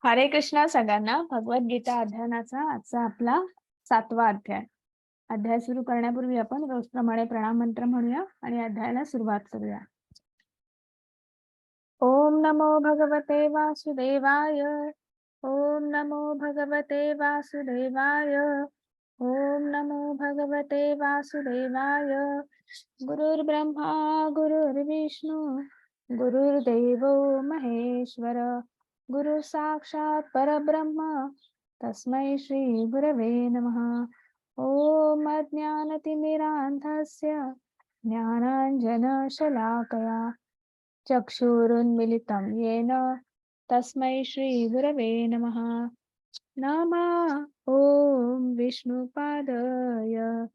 हरे कृष्णा सगळ्यांना. भगवद्गीता अध्ययनाचा आजचा आपला 7वा अध्याय. अध्याय सुरू करण्यापूर्वी आपण रोजप्रमाणे प्रणाम मंत्र म्हणूया आणि अध्यायाला सुरुवात करूया. ओम नमो भगवते वासुदेवाय. ओम नमो भगवते वासुदेवाय. ओम नमो भगवते वासुदेवाय. गुरुर्ब्रह्मा गुरुर्विष्णू गुरुर्देवो महेश्वर. गुरु साक्षात परब्रह्म तस्मै श्री गुरवे नमः. ओम अज्ञानतिमिरान्धस्य ज्ञानाञ्जनशलाकया चक्षुरुन्मिलितं येन तस्मै श्री गुरवे नमः. नमः ओम विष्णुपादाय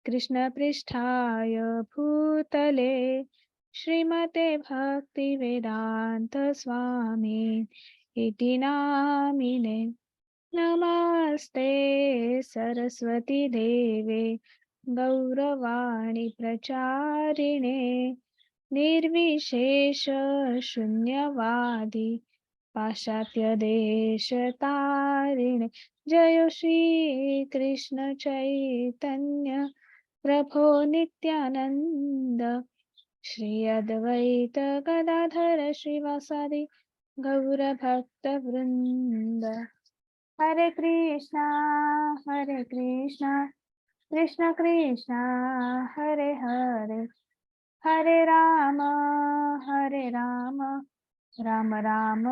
कृष्णपृष्ठाय भूतले श्रीमते भक्तिवेदांत स्वामी इति नामिने. नमस्ते सरस्वती देवे गौरवाणी प्रचारिणे निर्विशेष शून्यवादी पाश्चात्य देशतारिणे. जय श्री कृष्ण चैतन्य प्रभो नित्यानंद श्री अद्वैत गदाधर श्रीवासादि गौर भक्त वृंद. हरे कृष्णा कृष्ण कृष्णा हरे हरे, हरे राम राम राम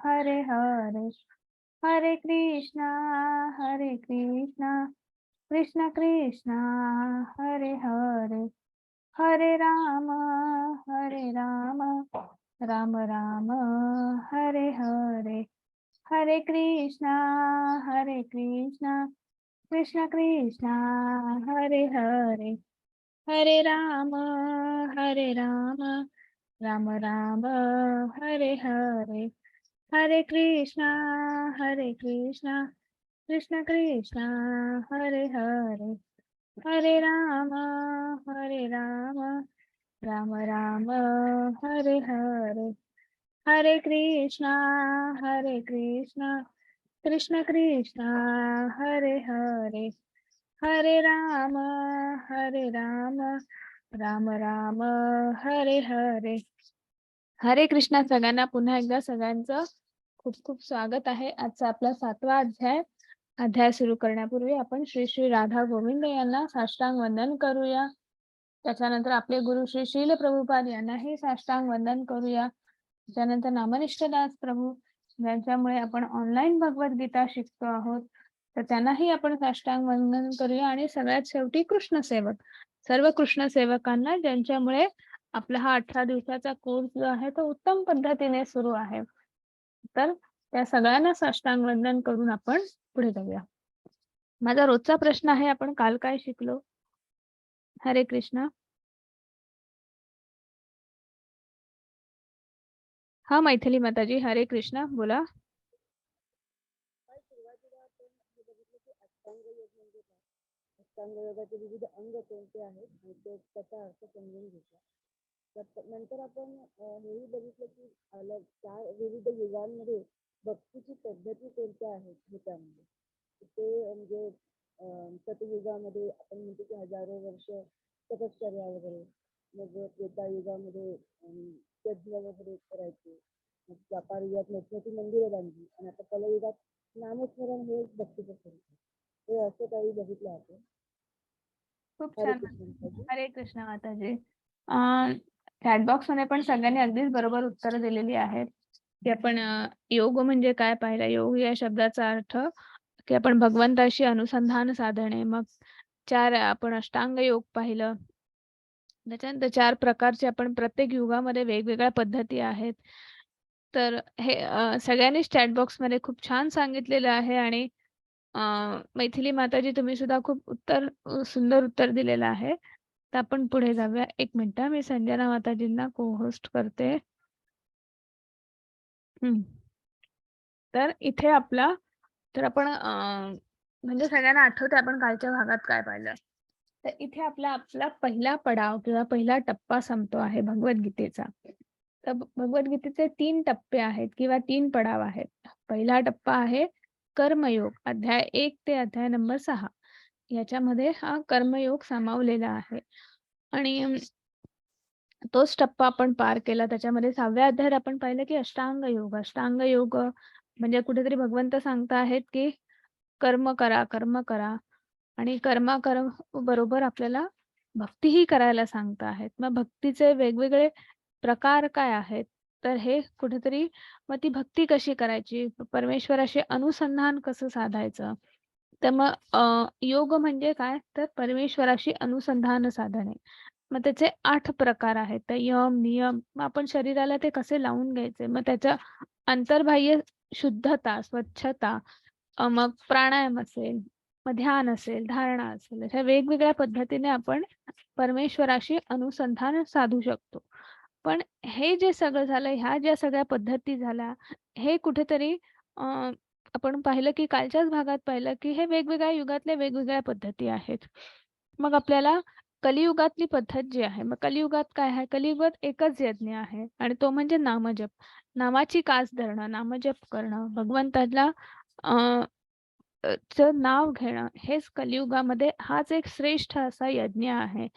हरे हरे. हरे कृष्णा कृष्ण कृष्णा हरे हरे, हरे राम राम राम हरे हरे. हरे कृष्णा कृष्ण कृष्णा हरे हरे, हरे राम राम राम हरे हरे. हरे कृष्णा कृष्ण कृष्णा हरे हरे, हरे राम राम राम हरे हरे. हरे कृष्णा कृष्ण कृष्णा हरे हरे, हरे राम राम राम हरे हरे. हरे कृष्णा सगळ्यांना. पुन्हा एकदा सगळ्यांचं खूप खूप स्वागत आहे. आजचा आपला 7वा अध्याय. अध्याय सुरू करण्यापूर्वी आपण श्री श्री राधा गोविंद यांना साष्टांग वंदन करूया. त्याच्यानंतर आपले गुरु श्री शील प्रभुपाद यांनाही साष्टांग वंदन करूया. त्यानंतर नामनिष्ठ दास प्रभू ज्यांच्यामुळे आपण ऑनलाईन भगवद्गीता शिकतो आहोत तर त्यांनाही आपण साष्टांग वंदन करूया. आणि सगळ्यात शेवटी कृष्ण सेवक, सर्व कृष्ण सेवकांना ज्यांच्यामुळे आपला हा 18 दिवसाचा कोर्स जो आहे तो उत्तम पद्धतीने सुरू आहे, तर त्या सगळ्यांना साष्टांग वंदन करून आपण पुढे जाऊया. माझा रोजचा प्रश्न आहे, आपण काल काय शिकलो? हरे कृष्ण. हा मैथिली माताजी, हरे कृष्ण, बोला. अष्टांग योगाचे विविध अंग कोणते आहेत आणि त्याचा अर्थ समजून घेतला. नंतर आपण हेही बघितलं की विविध युगांमध्ये भक्तीची पद्धती कोणत्या आहेत हे त्यामध्ये ते म्हणजे सतयुगामध्ये आपण म्हणतो की हजारो वर्ष तपश्चर्या वगैरे, मग त्रेतायुगामध्ये यज्ञ वगैरे करायचे, मग व्यापार युगात मोठी मंदिरं बांधली आणि आता कलयुगात नामस्मरण हे भक्तीचं स्वरूप आहे. हे असं काही बघितलं आपण. खूप छान. हरे कृष्ण माताजी. चॅट बॉक्स मध्ये पण सगळ्यांनी अगदीच बरोबर उत्तर दिलेली आहेत की आपण योग म्हणजे काय पाहिलं. योग या शब्दाचा अर्थ की आपण भगवंताशी अनुसंधान साधणे. मग 4 आपण अष्टांग योग पाहिलं. त्याच्यानंतर 4 प्रकारचे आपण प्रत्येक युगामध्ये वेगवेगळ्या पद्धती आहेत. तर हे सगळ्यांनीच चॅट बॉक्स मध्ये खूप छान सांगितलेलं आहे. आणि मैथिली माताजी तुम्ही सुद्धा खूप सुंदर उत्तर दिलेलं आहे. तर आपण पुढे जाऊया. 1 मिनिट, मी संजना माताजींना को होस्ट करते. तर इथे आपला तर आपण म्हणजे सगळ्यांना आठवते आपण कालच्या भागात काय पाहिलं. तर इथे आपला पहिला पडाव किंवा पहिला टप्पा संपतो आहे भगवद्गीतेचा. तर भगवद्गीतेचे 3 टप्पे आहेत किंवा 3 पडाव आहेत. पहिला टप्पा आहे कर्मयोग, अध्याय 1 ते अध्याय नंबर 6. याच्यामध्ये हा कर्मयोग सामावलेला आहे आणि तोच टप्पा आपण पार केला. त्याच्यामध्ये 6व्या अध्यायात आपण पाहिलं की अष्टांग योग. अष्टांग योग म्हणजे कुठेतरी भगवंत सांगत आहेत की कर्म करा, कर्म करा आणि बरोबर आपल्याला भक्तीही करायला सांगत आहेत. मग भक्तीचे वेगवेगळे प्रकार काय आहेत? तर हे कुठेतरी मग ती भक्ती कशी करायची? परमेश्वराशी अनुसंधान कसं साधायचं? तर मग योग म्हणजे काय? तर परमेश्वराशी अनुसंधान साधणे. मग त्याचे 8 प्रकार आहेत. तर यम, नियम मग आपण शरीराला ते कसे लावून घ्यायचे? मग त्याच्या अंतर्बाह्य शुद्धता, स्वच्छता मग प्राणायाम असेल, मग ध्यान असेल, धारणा असेल, अशा वेगवेगळ्या पद्धतीने आपण परमेश्वराशी अनुसंधान साधू शकतो. पण हे जे सगळं झालं, ह्या ज्या सगळ्या पद्धती झाल्या, हे कुठेतरी आपण पाहिलं की कालच्याच भागात पाहिलं की हे वेगवेगळ्या युगातल्या वेगवेगळ्या पद्धती आहेत. मग आपल्याला कलियुगातली पद्धत जी आहे, मग कलियुगात काय आहे? कलियुगात एकच यज्ञ आहे आणि तो म्हणजे नामजप. नामाची कास धरणं, नामजप करणं, भगवंताला अ, चं नाव घेणं हेच कलियुगामध्ये हाच एक श्रेष्ठ असा यज्ञ आहे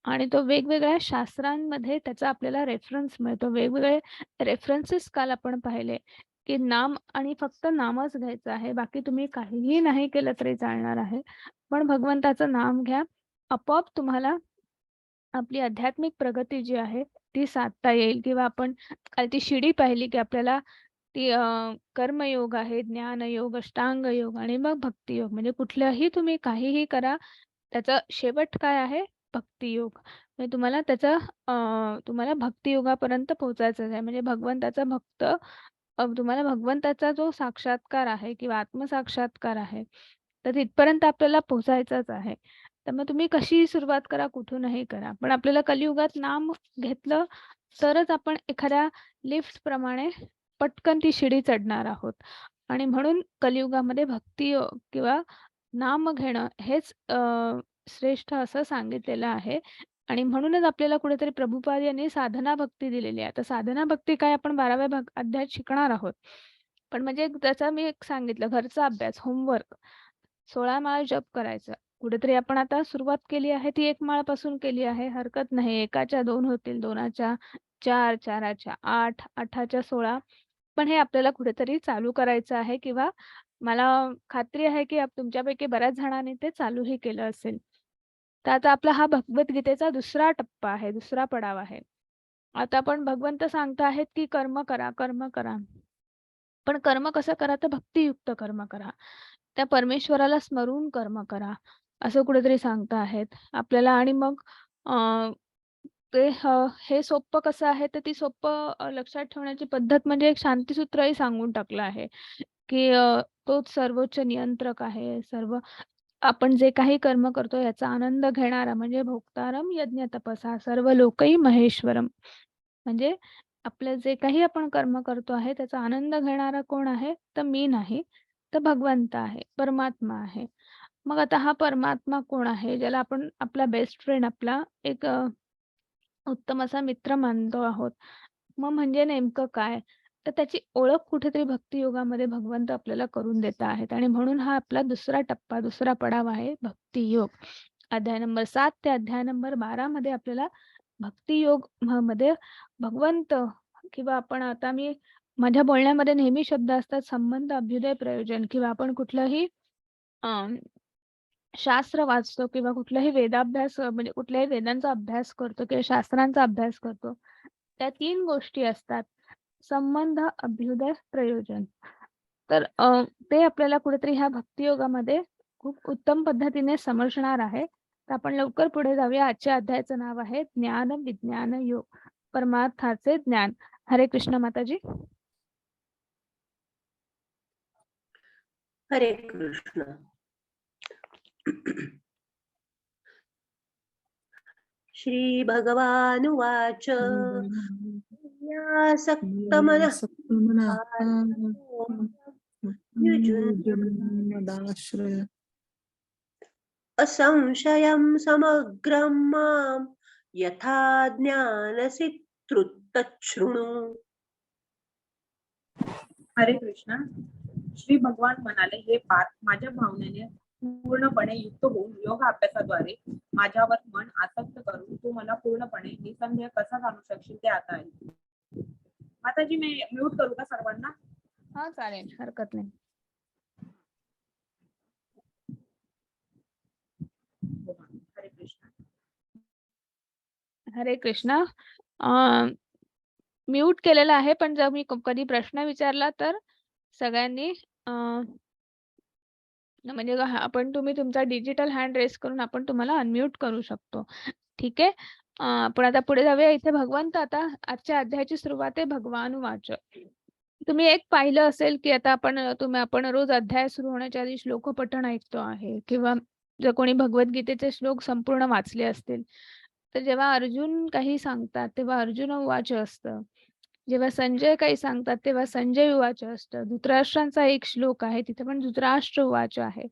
आणि तो वेगवेगळ्या शास्त्रांमध्ये त्याचा आपल्याला रेफरन्स मिळतो. वेगवेगळे रेफरन्सेस काल आपण पाहिले, की नाम आणि फक्त नामच घ्यायचं आहे. बाकी तुम्ही काहीही नाही केलं तरी चालणार आहे. पण भगवंताचं नाम घ्या. आपोआप तुम्हाला आपली आध्यात्मिक प्रगती जी आहे ती साधता येईल किंवा आपण काल ती शिडी पाहिली, की आपल्याला ती कर्मयोग आहे, ज्ञानयोग, अष्टांग योग आणि मग भक्तियोग. म्हणजे कुठलंही तुम्ही काहीही करा, त्याचा शेवट काय आहे? भक्तियोग. म्हणजे तुम्हाला भक्तियोगापर्यंत पोहोचायचं आहे. म्हणजे भगवंताचा भक्त तुम्हाला भगवंताचा जो साक्षात्कार आहे किंवा आत्मसाक्षात्कार आहे, तर तिथपर्यंत आपल्याला पोहोचायचंच आहे. तर मग तुम्ही कशीही सुरुवात करा, कुठूनही करा. पण आपल्याला कलियुगात नाम घेतलं तरच आपण एखाद्या लिफ्टप्रमाणे पटकन ती शिडी चढणार आहोत आणि म्हणून कलियुगामध्ये भक्ती किंवा नाम घेणं हेच श्रेष्ठ असं सांगितलेलं आहे आणि म्हणूनच आपल्याला कुठेतरी प्रभुपाद यांनी साधना भक्ती दिलेली आहे. तर साधना भक्ती काय आपण 12व्या अध्यायात शिकणार आहोत. पण म्हणजे त्याचा मी एक सांगितलं घरचा अभ्यास, होमवर्क 16 माळ जप करायचा. कुठेतरी आपण आता सुरुवात केली आहे ती 1 माळापासून केली आहे. हरकत नाही. 1च्या 2 होतील, 2च्या 4, 4च्या 8, 8च्या 16 पण हे आपल्याला कुठेतरी चालू करायचं आहे किंवा मला खात्री आहे की तुमच्यापैकी बऱ्याच जणांनी ते चालूही केलं असेल. तर आता आपला हा भगवद्गीतेचा दुसरा टप्पा आहे, दुसरा पडाव आहे. आता आपण भगवंत सांगत आहेत की कर्म करा, कर्म करा. पण कर्म कसं करा? तर भक्तियुक्त कर्म करा. त्या परमेश्वराला स्मरून कर्म करा, असं कुठेतरी सांगत आहेत आपल्याला आणि मग अ, हे सोप्पं कसं आहे? तर ती सोप्पं लक्षात ठेवण्याची पद्धत म्हणजे एक शांतीसूत्रही सांगून टाकलं आहे, की तोच सर्वोच्च नियंत्रक आहे. सर्व आपण जे काही कर्म करतो याचा आनंद घेणारा म्हणजे भोक्तारम यज्ञ तपसा सर्व लोकही महेश्वरम. म्हणजे आपलं जे काही आपण कर्म करतो आहे त्याचा आनंद घेणारा कोण आहे? तर मी नाही, तर भगवंत आहे, परमात्मा आहे. मग आता हा परमात्मा कोण आहे? ज्याला आपण आपला बेस्ट फ्रेंड आपला एक उत्तम असा मित्र मानतो आहोत. मग म्हणजे नेमकं काय? तर त्याची ओळख कुठेतरी भक्तियोगामध्ये भगवंत आपल्याला करून देत आहेत आणि म्हणून हा आपला दुसरा टप्पा, दुसरा पडाव आहे भक्तियोग. अध्याय नंबर 7 ते अध्याय नंबर 12 मध्ये आपल्याला भक्तियोग मध्ये भगवंत किंवा आपण आता मी माझ्या बोलण्यामध्ये नेहमी शब्द असतात संबंध, अभ्युदय, प्रयोजन किंवा आपण कुठलंही शास्त्र वाचतो किंवा कुठलाही वेदाभ्यास म्हणजे कुठल्याही वेदांचा अभ्यास करतो किंवा शास्त्रांचा अभ्यास करतो. त्या 3 गोष्टी असतात. संबंध, अभ्युदय, प्रयोजन. तर ते आपल्याला कुठेतरी ह्या भक्तियोगामध्ये खूप उत्तम पद्धतीने समजणार आहे. तर आपण लवकर पुढे जाऊया. आजच्या अध्यायाचं नाव आहे ज्ञान विज्ञान योग. परमार्थाचे ज्ञान. हरे कृष्ण माताजी. हरे कृष्ण. श्री भगवानुवाच यासक्तमनः युजुन्मदाश्रय असंशयं समग्रं मां यथा ज्ञानसि तच्छृणु. हरे कृष्णा. श्री भगवान म्हणाले, हे पार्थ, माझ्या भावनेने पूर्णपणे युक्त होऊन योग अभ्यासाद्वारे माझ्यावर मन आसक्त करून तू मला पूर्णपणे निसंदेह कसा जाणू शकशील ते आता आहे. माताजी, मी म्यूट करू का सर्वांना? हा चालेल, हरकत नाही. हरे कृष्णा. हरे कृष्णा. म्यूट केलेलं आहे, पण जर मी कधी प्रश्न विचारला तर सगळ्यांनी म्हणजे आपण तुम्ही तुमचा डिजिटल हँड रेस करून आपण तुम्हाला अनम्यूट करू शकतो. ठीक आहे. आपण आता पुढे जाऊया. इथे भगवंत आता आजच्या अध्यायाची सुरुवात आहे भगवान वाच. तुम्ही एक पाहिलं असेल की आता आपण रोज अध्याय सुरू होण्याच्या आधी श्लोक पठण ऐकतो आहे किंवा जर कोणी भगवद्गीतेचे श्लोक संपूर्ण वाचले असतील तर जेव्हा अर्जुन काही सांगतात तेव्हा अर्जुन उवाच असतं. जेव्हा संजय काही सांगतात तेव्हा संजय उवाच असतं. धृतराष्ट्रांचा एक श्लोक आहे तिथे पण धृतराष्ट्र उवाच आहे.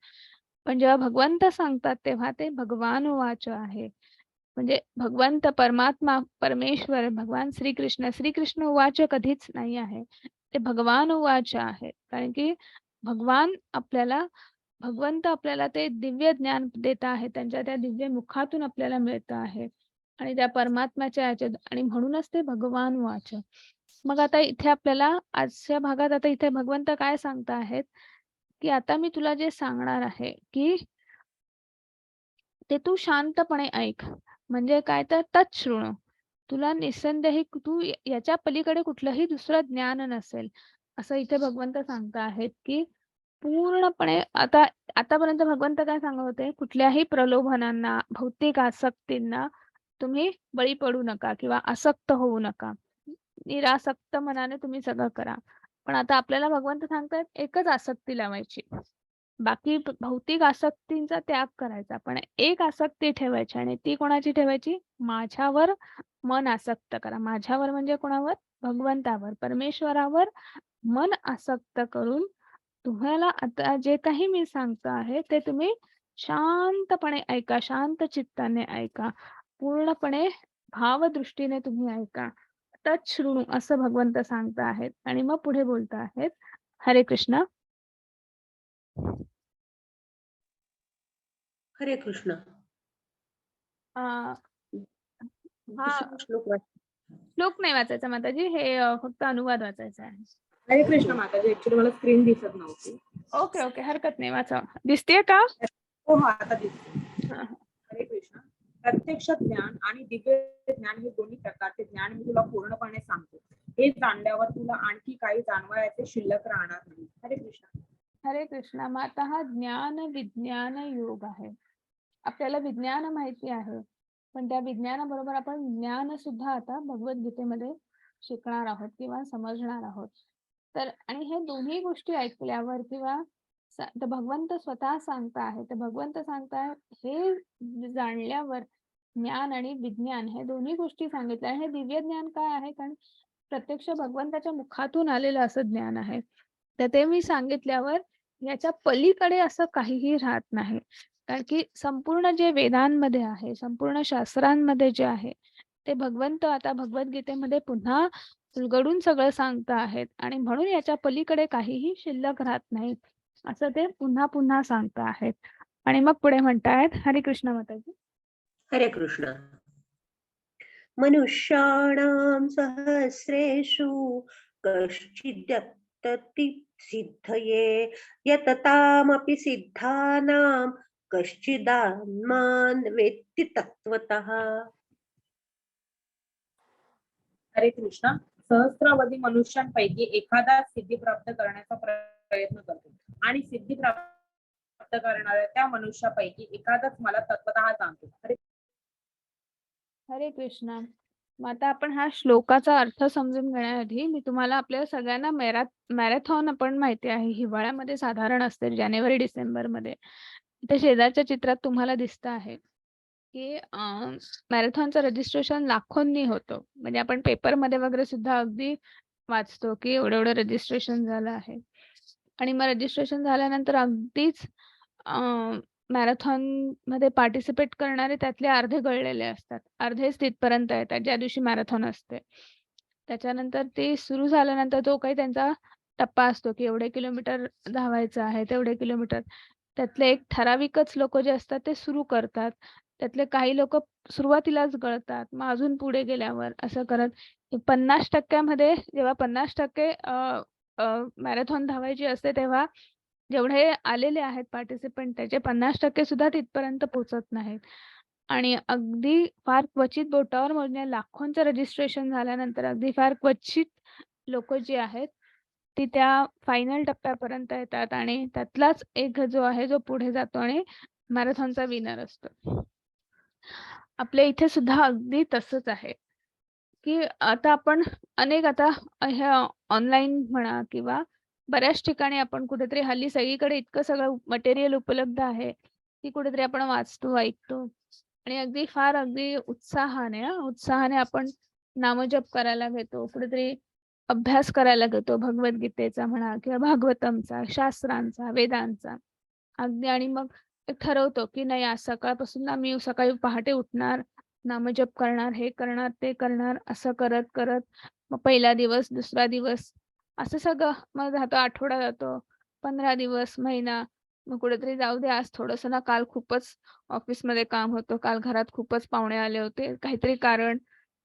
पण जेव्हा भगवंत सांगतात तेव्हा ते भगवान उवाच आहे. म्हणजे भगवंत परमात्मा परमेश्वर भगवान श्रीकृष्ण उवाच कधीच नाही आहे. ते भगवान उवाच आहे. कारण की भगवंत आपल्याला ते दिव्य ज्ञान देत आहे. त्यांच्या त्या दिव्य मुखातून आपल्याला मिळतं आहे आणि त्या परमात्म्याच्या याच्यात आणि म्हणूनच ते भगवान वाच. मग आता इथे आपल्याला आजच्या भागात आता इथे भगवंत काय सांगता आहेत की आता मी तुला जे सांगणार आहे की ते तू शांतपणे ऐक. म्हणजे काय तर तच्छृणु. तुला निसंदेही तू याच्या पलीकडे कुठलंही दुसरं ज्ञान नसेल असं इथे भगवंत सांगता आहेत की पूर्णपणे आतापर्यंत भगवंत काय सांगत होते, कुठल्याही प्रलोभनांना भौतिक आसक्तींना तुम्ही बळी पडू नका किंवा आसक्त होऊ नका. निरासक्त मनाने तुम्ही सगळं करा. पण आता आपल्याला भगवंत सांगतायत एकच आसक्ती लावायची. बाकी भौतिक आसक्तींचा त्याग करायचा पण एक आसक्ती ठेवायची आणि ती कोणाची ठेवायची? माझ्यावर मन आसक्त करा. माझ्यावर म्हणजे कोणावर? भगवंतावर, परमेश्वरावर मन आसक्त करून तुम्हाला आता जे काही मी सांगतो आहे ते तुम्ही शांतपणे ऐका, शांत चित्ताने ऐका, पूर्णपणे भावदृष्टीने तुम्ही ऐका. तच्छृणु असं भगवंत सांगता आहेत आणि मग पुढे बोलता आहेत. हरे कृष्ण. हरे कृष्ण. हा दुसरा श्लोक वाच. श्लोक नाही वाचायचा माताजी, हे फक्त अनुवाद वाचायचा आहे. हरे कृष्ण माताजी. ऍक्च्युली मला स्क्रीन दिसत नव्हती. ओके ओके, हरकत नाही, वाचा. दिसतेय का? हो, आता दिसते. हरे कृष्ण. प्रत्यक्ष ज्ञान आणि दिव्य ज्ञान हे दोन्ही प्रकारचे ज्ञान मी तुला पूर्णपणे सांगतो. हे जाणल्यावर तुला आणखी काही जाणवायचे शिल्लक राहणार नाही. हरे कृष्ण. हरे कृष्णा. मग आता हा ज्ञान विज्ञान योग आहे. आपल्याला विज्ञान माहिती आहे पण त्या विज्ञानाबरोबर आपण ज्ञान सुद्धा आता भगवद्गीतेमध्ये शिकणार आहोत किंवा समजणार आहोत. तर आणि हे दोन्ही गोष्टी ऐकल्यावर किंवा भगवंत स्वतः सांगता आहे तर भगवंत सांगताय हे जाणल्यावर ज्ञान आणि विज्ञान हे दोन्ही गोष्टी सांगितल्या. हे दिव्य ज्ञान काय आहे? कारण प्रत्यक्ष भगवंताच्या मुखातून आलेलं असं ज्ञान आहे. तर ते मी सांगितल्यावर याच्या पलीकडे असं काहीही राहत नाही. कारण की संपूर्ण जे वेदांमध्ये आहे, संपूर्ण शास्त्रांमध्ये जे आहे ते भगवंत आता भगवद्गीतेमध्ये पुन्हा उलगडून सगळं सांगता आहेत आणि म्हणून याच्या पलीकडे काहीही शिल्लक राहत नाही असं ते पुन्हा पुन्हा सांगता आहेत. आणि मग पुढे म्हणतायत. हरे कृष्ण माताजी. हरे कृष्ण. मनुष्याणां सहस्रेषु कश्चिदप्यति सिद्धये यततामपि सिद्धानां कश्चिदात्मान् वेत्ति तत्त्वतः. हरे कृष्ण. सहस्रावधी मनुष्यांपैकी एखादा सिद्धी प्राप्त करण्याचा प्रयत्न करतो आणि सिद्धी प्राप्त करणाऱ्या त्या मनुष्यापैकी एखादाच मला तत्वतः जाणतो. हरे कृष्ण. मग आता आपण हा श्लोकाचा अर्थ समजून घेण्याआधी मी तुम्हाला आपल्या सगळ्यांना मॅरेथॉन आपण माहिती आहे हिवाळ्यामध्ये साधारण असते जानेवारी डिसेंबर मध्ये. इथे शेजारच्या चित्रात तुम्हाला दिसत आहे की मॅरेथॉनचं रजिस्ट्रेशन लाखोंनी होतं. म्हणजे आपण पेपरमध्ये वगैरे सुद्धा अगदी वाचतो की एवढं रजिस्ट्रेशन झालं आहे आणि मग रजिस्ट्रेशन झाल्यानंतर अगदीच मॅरेथॉन मध्ये पार्टिसिपेट करणारे त्यातले अर्धे गळलेले असतात, अर्धेच तिथपर्यंत येतात ज्या दिवशी मॅरेथॉन असते. त्याच्यानंतर ते सुरू झाल्यानंतर जो काही त्यांचा टप्पा असतो, की एवढे किलोमीटर धावायचं आहे, तेवढे किलोमीटर. त्यातले एक ठराविकच लोकं जे असतात ते सुरू करतात. त्यातले काही लोकं सुरुवातीलाच गळतात. मग अजून पुढे गेल्यावर असं करत 50% मध्ये जेव्हा 50% मॅरेथॉन धावायची असते, तेव्हा जेवढे आलेले आहेत पार्टिसिपंट त्याचे 50% सुद्धा तिथपर्यंत पोहोचत नाहीत. आणि अगदी फार क्वचित बोटावर मोजण्या लाखोंचं रजिस्ट्रेशन झाल्यानंतर अगदी फार क्वचित लोकं जी आहेत, ती त्या फायनल टप्प्यापर्यंत येतात आणि त्यातलाच एक जो आहे, जो पुढे जातो आणि मॅरेथॉनचा विनर असतो. आपल्या इथे सुद्धा अगदी तसंच आहे, की आता आपण अनेक आता ह्या ऑनलाईन म्हणा किंवा बऱ्याच ठिकाणी आपण कुठेतरी हल्ली सगळीकडे इतकं सगळं मटेरियल उपलब्ध आहे, की कुठेतरी आपण वाचतो, ऐकतो आणि अगदी फार अगदी उत्साहाने आपण नामजप करायला घेतो. कुठेतरी अभ्यास करायला घेतो भगवद्गीतेचा म्हणा किंवा भागवतमचा, शास्त्रांचा, वेदांचा. अगदी आणि मग एक ठरवतो, की नाही आज सकाळपासून ना मी सकाळी पहाटे उठणार, नामजप करणार, हे करणार, ते करणार, असं करत मग पहिला दिवस, दुसरा दिवस असं सगळं मग जातो, आठवडा जातो, 15 दिवस, महिना. मग कुठेतरी जाऊ दे आज थोडंसं ना काल खूपच ऑफिसमध्ये काम होतं, काल घरात खूपच पाहुणे आले होते, काहीतरी कारण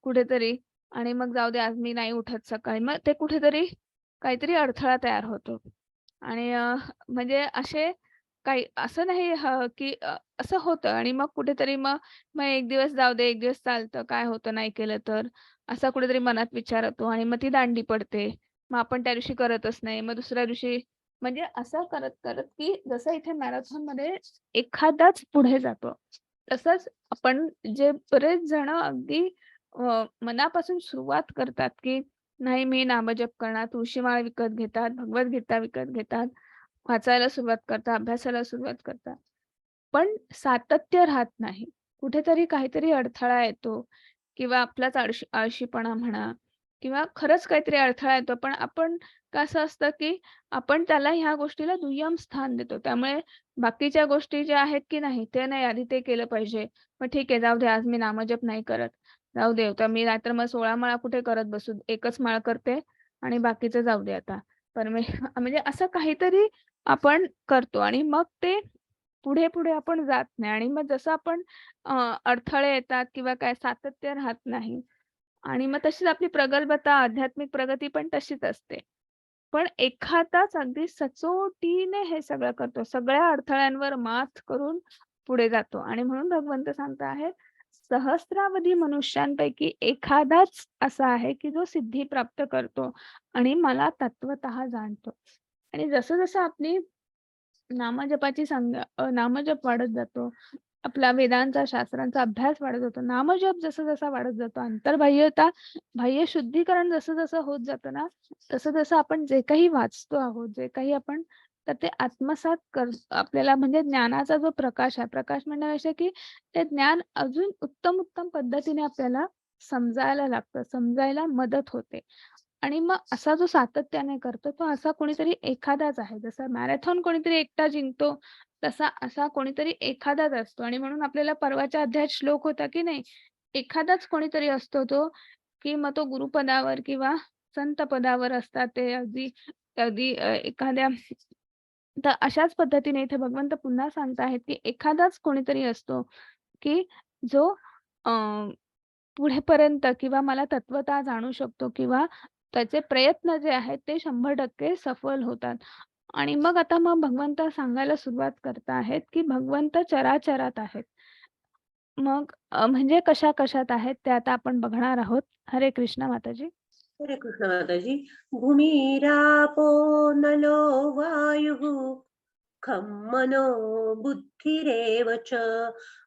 कुठेतरी आणि मग जाऊ दे आज मी नाही उठत सकाळी. मग ते कुठेतरी काहीतरी अडथळा तयार होतो आणि म्हणजे असे काही असं नाही की असं होतं आणि मग कुठेतरी मग मग एक दिवस जाऊ दे, एक दिवस चालतं, काय होतं नाही केलं तर? असा कुठेतरी मनात विचार येतो आणि मग ती दांडी पडते. मग आपण त्या दिवशी करतच नाही. मग दुसऱ्या दिवशी म्हणजे असं करत की जसं इथे मॅरेथॉनमध्ये एखादाच पुढे जातो. तसंच आपण जे बरेच जण अगदी मनापासून सुरुवात करतात, की नाही मी नामजप करणार, तुळशी माळ विकत घेतात, भगवद्गीता विकत घेतात, वाचायला सुरुवात करतात, अभ्यासाला सुरुवात करतात. पण सातत्य राहत नाही. कुठेतरी काहीतरी अडथळा येतो किंवा आपलाच आळशीपणा म्हणा किंवा खरंच काहीतरी अडथळा येतो. पण आपण कसं असतं, की आपण त्याला ह्या गोष्टीला दुय्यम स्थान देतो. त्यामुळे बाकीच्या गोष्टी ज्या आहेत, की नाही ते नाही आधी ते केलं पाहिजे. मग ठीक आहे जाऊ दे आज मी नामजप नाही करत. जाऊ दे तर मी नाहीतर मग 16 माळा कुठे करत बसू. एकच माळ करते आणि बाकीचं जाऊ दे आता. म्हणजे असं काहीतरी आपण करतो आणि मग ते पुढे आपण जात नाही आणि मग जसं आपण अडथळे येतात किंवा काय सातत्य राहत नाही आणि मग तशीच आपली प्रगल्भता, आध्यात्मिक प्रगती पण तशीच असते. पण एखादाच अगदी सचोटीने हे सगळं करतो. सगळ्या अडथळ्यांवर मात करून पुढे जातो आणि म्हणून भगवंत सांगत आहेत, सहस्रावधी मनुष्यांपैकी एखादाच असा आहे, की जो सिद्धी प्राप्त करतो आणि मला तत्वतः जाणतो. आणि जसं-जसं आपली नामजप वाढत जातो. आपला वेदांचा, शास्त्रांचा अभ्यास वाढत जातो. नामजप जसा-जसा वाढत जातो, अंतर्बाह्यता, बाह्य शुद्धीकरण जसं-जसं होत जातं ना, तसं-तसं आपण जे काही वाचतो आहोत, जे काही आपण तर ते आत्मसात आपल्याला म्हणजे ज्ञानाचा जो प्रकाश आहे, प्रकाश म्हणण्यापेक्षा की ते ज्ञान अजून उत्तम पद्धतीने आपल्याला समजायला लागतं, समजायला मदत होते. आणि मग असा जो सातत्याने करतो, तो असा कोणीतरी एखादाच आहे. जसा मॅरेथॉन कोणीतरी एकटा जिंकतो, तसा असा कोणीतरी एखादाच असतो आणि म्हणून आपल्याला परवाच्या अध्यायात श्लोक होता, की नाही एखादाच कोणीतरी असतो तो, की मग तो गुरुपदावर किंवा संत पदावर असतात ते अगदी अगदी एखाद्या तर अशाच पद्धतीने इथे भगवंत पुन्हा सांगत आहेत, की एखादाच कोणीतरी असतो, की जो अ, पुढेपर्यंत किंवा मला तत्वतः जाणू शकतो किंवा त्याचे प्रयत्न जे आहेत ते 100% सफल होतात. आणि मग भगवंत सांगायला सुरुवात करत आहेत, की भगवंत चराचरात आहेत. मग म्हणजे कशा-कशात आहेत ते आता आपण बघणार आहोत. हरे कृष्ण माताजी. हरे कृष्ण माताजी. भूमिरापो नलो वायुः खं मनो बुद्धिरेव च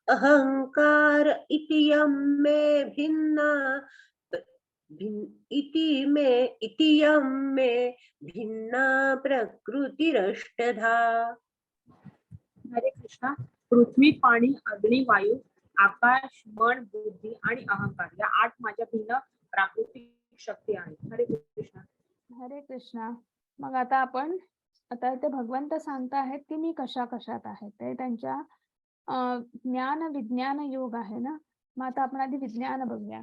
अहंकार इति यं मे भिन्ना इति यं मे भिन्ना प्रकृतिरष्टधा. हरे कृष्णा. पृथ्वी, पाणी, अग्नी, वायू, आकाश, मन, बुद्धी आणि अहंकार या 8 माझ्या भिन्न प्राकृतिक शक्ती आहेत. हरे कृष्णा. हरे कृष्णा. मग आता इथे भगवंत सांगत आहेत, की मी कशा-कशात आहे. ते त्यांच्या ज्ञान विज्ञान योग आहे ना. मग आता आपण आधी विज्ञान बघूया.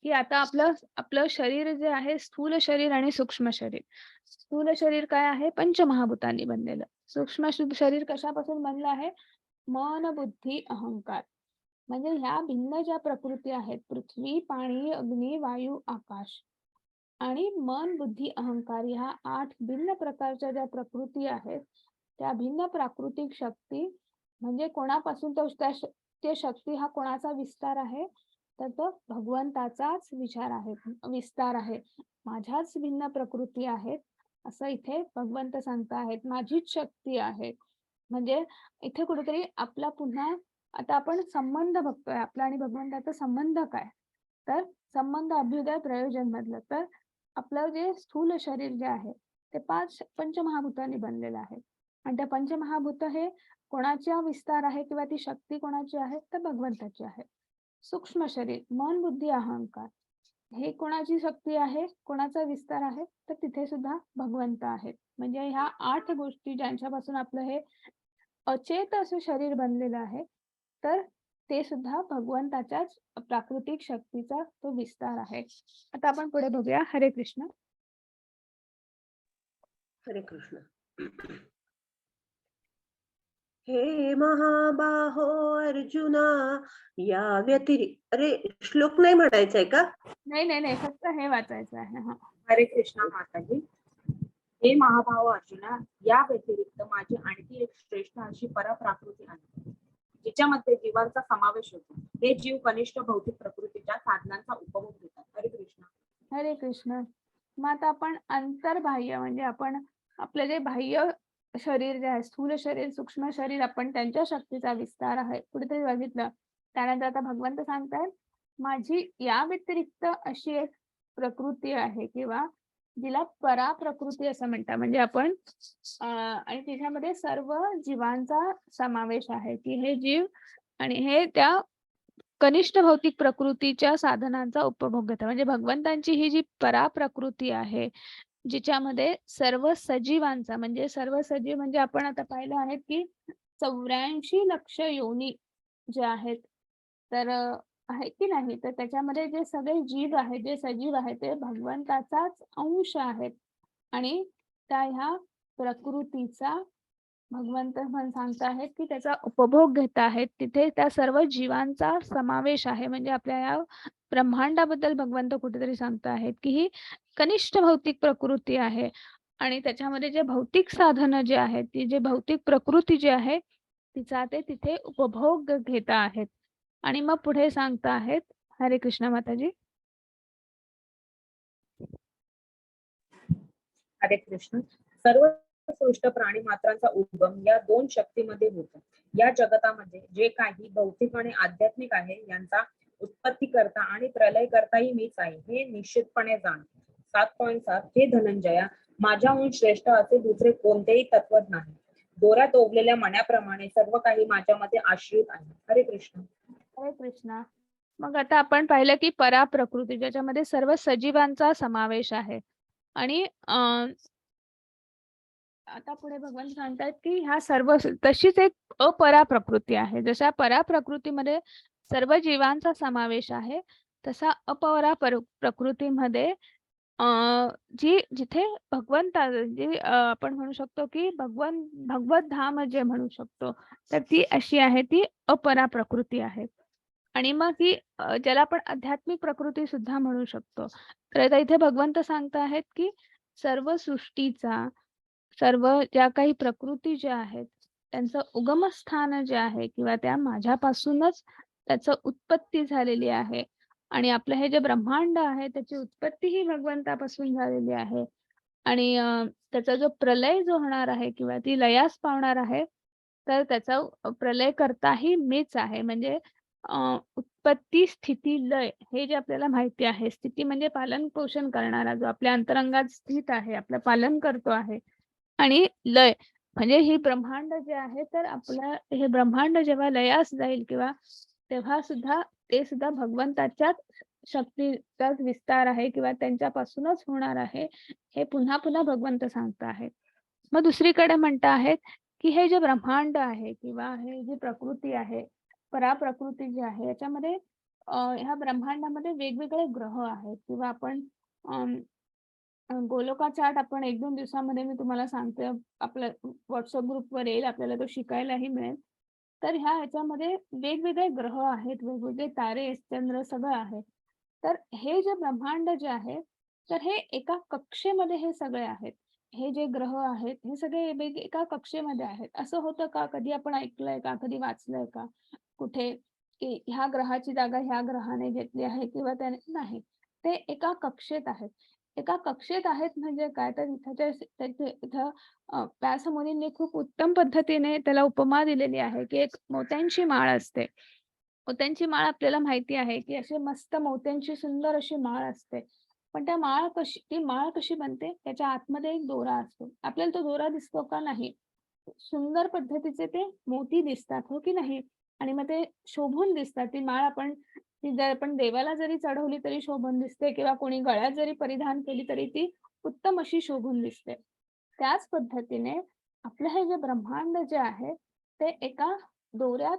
की आता आपलं आपलं शरीर जे आहे स्थूल शरीर आणि सूक्ष्म शरीर. स्थूल शरीर काय आहे? पंचमहाभूतांनी बनलेलं. सूक्ष्म शरीर कशापासून बनलं आहे? मन, बुद्धी, अहंकार. म्हणजे ह्या भिन्न ज्या प्रकृती आहेत, पृथ्वी, पाणी, अग्नी, वायू, आकाश आणि मन, बुद्धी, अहंकार ह्या 8 भिन्न प्रकारच्या ज्या प्रकृती आहेत, त्या भिन्न प्राकृतिक शक्ती म्हणजे कोणापासून ते शक्ती हा कोणाचा विस्तार आहे? तर तो भगवंताचाच विस्तार आहे. माझ्याच भिन्न प्रकृती आहेत, असं इथे भगवंत सांगताहेत. माझीच शक्ती आहे. म्हणजे इथे कुठेतरी आपला पुन्हा आता आपण संबंध बघतोय आपला आणि भगवंताचा संबंध काय? तर संबंध अभ्युदय प्रयोजन मधलं. तर आपलं जे स्थूल शरीर जे आहे ते 5 पंचमहाभूतांनी बनलेलं आहे. आणि त्या पंचमहाभूत हे कोणाचा विस्तार आहे किंवा ती शक्ती कोणाची आहे? तर भगवंताची आहे. सूक्ष्म शरीर, मन, बुद्धी, अहंकार हे कोणाची शक्ती आहे? कोणाचा विस्तार आहे? तर तिथे सुद्धा भगवंत आहेत. म्हणजे ह्या 8 गोष्टी ज्यांच्यापासून आपलं हे अचेत असं शरीर बनलेलं आहे, तर ते सुद्धा भगवंताच्याच प्राकृतिक शक्तीचा तो विस्तार आहे. आता आपण पुढे बघूया. हरे कृष्ण. हरे कृष्ण. हे महाबाहो अर्जुना या अरे श्लोक नाही म्हणायचा आहे का? नाही, फक्त हे वाचायचं आहे. हा. हरे कृष्णा माताजी. हे महाभाव अर्जुना, या व्यतिरिक्त माझी आणखी एक श्रेष्ठ अशी परप्राकृती आहे, जिच्यामध्ये जीवांचा समावेश होतो. हे जीव कनिष्ठ भौतिक प्रकृतीच्या साधनांचा उपभोग घेतात. हरे कृष्ण. हरे कृष्ण. मग आता आपण अंतर्बाह्य म्हणजे आपण आपलं जे बाह्य शरीर जे आहे, स्थूल शरीर, सूक्ष्म शरीर, आपण त्यांच्या शक्तीचा विस्तार आहे कुठेतरी बघितलं. त्यानंतर आता भगवंत सांगतायत, माझी या व्यतिरिक्त अशी एक प्रकृती आहे किंवा जिला पराप्रकृती असं म्हणतात. म्हणजे आपण आणि तिच्यामध्ये सर्व जीवांचा समावेश आहे की हे जीव आणि हे त्या कनिष्ठ भौतिक प्रकृतीच्या साधनांचा उपभोग घेतात. म्हणजे भगवंतांची ही जी पराप्रकृती आहे, जिच्यामध्ये सर्व सजीवांचा म्हणजे सर्व सजीव म्हणजे आपण आता पाहिलं आहे की 84 लक्ष योनी जे आहेत तर आहे की नाही, तर त्याच्यामध्ये जे सगळे जीव आहेत, जे सजीव आहेत ते भगवंताचाच अंश आहेत आणि त्या ह्या प्रकृतीचा भगवंत पण सांगताहेत की त्याचा उपभोग घेत आहेत. तिथे त्या सर्व जीवांचा समावेश आहे. म्हणजे आपल्या या ब्रह्मांडाबद्दल भगवंत कुठेतरी सांगताहेत की ही कनिष्ठ भौतिक प्रकृती आहे आणि त्याच्यामध्ये जे भौतिक साधनं जे आहेत, ती जे भौतिक प्रकृती जी आहे, तिचा ते तिथे उपभोग घेत आहेत. आणि मग पुढे सांगता आहेत. हरे कृष्ण माताजी. हरे कृष्ण. सर्व सृष्ट प्राणी मात्रांचा उद्गम या 2 शक्तीमध्ये होतो. या जगतामध्ये जे काही भौतिक आणि आध्यात्मिक आहे यांचा उत्पत्ती करता आणि प्रलय करताही मीच आहे, हे निश्चितपणे जाण. 7.7 हे धनंजया, माझ्याहून श्रेष्ठ असे दुसरे कोणतेही तत्वज्ञ नाही. दोऱ्यात ओवलेल्या मण्याप्रमाणे सर्व काही माझ्यामध्ये आश्रित आहे. हरे कृष्ण. हरे कृष्ण. मग आता आपण पाहिलं की पराप्रकृती ज्याच्यामध्ये सर्व सजीवांचा समावेश आहे आणि आता पुढे भगवान सांगतात की ह्या सर्व तशीच एक अपरा प्रकृती आहे. जशा पराप्रकृतीमध्ये सर्व जीवांचा समावेश आहे, तसा अपरा प्रकृतीमध्ये जिथे भगवंता जी आपण म्हणू शकतो की भगवत धाम जे म्हणू शकतो, तर ती अशी आहे, ती अपरा प्रकृती आहे. आणि मग ती ज्याला आपण आध्यात्मिक प्रकृती सुद्धा म्हणू शकतो. तर आता इथे भगवंत सांगत आहेत की सर्व सृष्टीचा सर्व ज्या काही प्रकृती ज्या आहेत त्यांचं उगमस्थान जे आहे किंवा त्या माझ्यापासूनच त्याचं उत्पत्ती झालेली आहे आणि आपलं हे जे ब्रह्मांड आहे त्याची उत्पत्ती ही भगवंतापासून झालेली आहे आणि त्याचा जो प्रलय जो होणार आहे किंवा ती लयास पावणार आहे तर त्याचा प्रलय करताही मीच आहे. म्हणजे उत्पत्ती, स्थिती, लय हे जे आपल्याला माहिती आहे. स्थिती म्हणजे पालन पोषण करणारा जो आपल्या अंतरंगात स्थित आहे, आपलं पालन करतो आहे आणि लय म्हणजे ही ब्रह्मांड जे आहे तर आपलं हे ब्रह्मांड जेव्हा लयास जाईल किंवा तेव्हा सुद्धा ते सुद्धा भगवंताच्याच शक्तीचाच विस्तार आहे किंवा त्यांच्यापासूनच होणार आहे, हे पुन्हा पुन्हा भगवंत सांगत आहेत. मग दुसरीकडे म्हणता आहेत की हे जे ब्रह्मांड आहे किंवा हे जी प्रकृती आहे, पराप्रकृती जी आहे, याच्यामध्ये ह्या ब्रह्मांडामध्ये वेगवेगळे ग्रह आहेत किंवा आपण गोलोका चार्ट आपण 1-2 दिवसामध्ये मी तुम्हाला सांगते. आपल्या WhatsApp ग्रुपवर येईल. आपल्याला तो शिकायलाही मिळेल. तर ह्याच्यामध्ये वेगवेगळे ग्रह आहेत, वेगवेगळे तारे, चंद्र सगळं आहे. तर हे जे ब्रह्मांड जे आहे, तर हे एका कक्षेमध्ये हे सगळे आहेत. हे जे ग्रह आहेत, हे सगळे एका कक्षेमध्ये आहेत. असं होतं का? कधी आपण ऐकलंय का? कधी वाचलंय का? कुठे की ह्या ग्रहाची जागा ह्या ग्रहाने घेतली आहे किंवा त्याने नाही. ते एका कक्षेत आहेत. एका कक्षेत आहेत म्हणजे काय? तर इथं व्यास मुनींनी खूप उत्तम पद्धतीने त्याला उपमा दिलेली आहे, की एक मोत्यांची माळ असते. मोत्यांची माळ आपल्याला माहिती आहे, की अशी मस्त मोत्यांची सुंदर अशी माळ असते. पण ती माळ कशी बनते? त्याच्या आतमध्ये एक दोरा असतो. आपल्याला तो दोरा दिसतो का? नाही. सुंदर पद्धतीचे ते मोती दिसतात, हो की नाही? आणि मग ते शोभून दिसतात. ती जर आपण देवाला जरी चढवली तरी शोभून दिसते किंवा कोणी गळ्यात जरी परिधान केली तरी ती उत्तम अशी शोभून दिसते. त्याच पद्धतीने आपलं हे जे ब्रह्मांड जे आहे, ते एका दोऱ्यात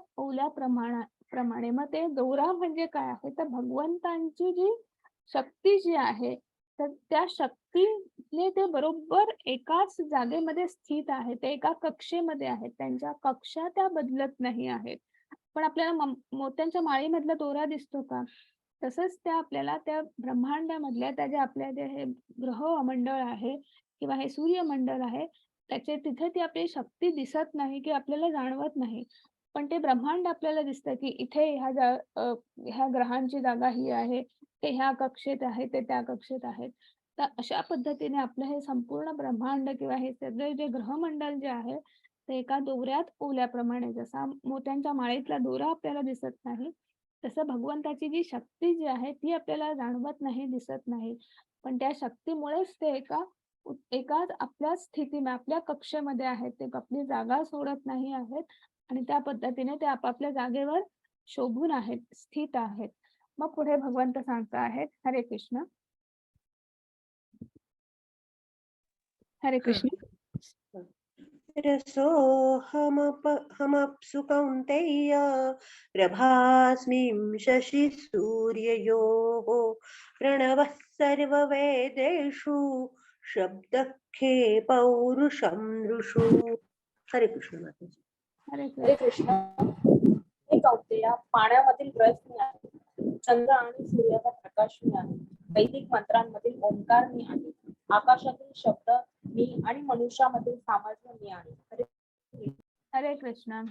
प्रमाणे मग ते दोरा म्हणजे काय आहे? तर भगवंतांची जी शक्ती जी आहे, तर त्या शक्तीने ते बरोबर एकाच जागेमध्ये स्थित आहे. ते एका कक्षेमध्ये आहेत. त्यांच्या कक्षा त्या बदलत नाही आहेत. पण आपल्याला मोत्यांच्या माळीमधला दोरा दिसतो का? तसंच आपल्याला त्या ब्रह्मांडामधल्या त्या ज्या आपल्या जे हे ग्रहमंडळ आहे किंवा हे सूर्यमंडळ आहे, तिथे ती आपली शक्ती दिसत नाही की आपल्याला जाणवत नाही. पण ते ब्रह्मांड आपल्याला दिसतं की इथे ह्या ग्रहांची जागा ही आहे, ते ह्या कक्षेत आहे, ते त्या कक्षेत आहेत. तर अशा पद्धतीने आपलं हे संपूर्ण ब्रह्मांड किंवा हे सगळे जे ग्रहमंडळ जे आहे, ते एका दोऱ्यात ओवल्याप्रमाणे जसा मोत्यांच्या माळेतला दोरा आपल्याला दिसत नाही, तसं भगवंताची जी शक्ती जी आहे ती आपल्याला जाणवत नाही, दिसत नाही. पण त्या शक्तीमुळेच ते एकाच आपल्या स्थितीने आपल्या कक्षेमध्ये आहेत. ते आपली जागा सोडत नाही आहेत आणि त्या पद्धतीने ते आपापल्या जागेवर शोभून आहेत, स्थित आहेत. मग पुढे भगवंत सांगत आहेत, हरे कृष्ण. हरे कृष्ण. रसोऽहमप्सु कौन्तेय प्रभास्मिं शशिसूर्ययोः प्रणवः सर्ववेदेषु शब्दः खे पौरुषं नृषु. हरे कृष्ण माताजी. हरे हरे कृष्ण. कृष्ण. हे कौंतेया, पाण्यामधील रस मी आहे, चंद्र आणि सूर्याचा प्रकाश मी आहे, वैदिक मंत्रांमधील ओंकार मी आहे, आकाशातील शब्द मी आणि मनुष्यामधील सामर्थ्य मी आहे. हरे कृष्ण.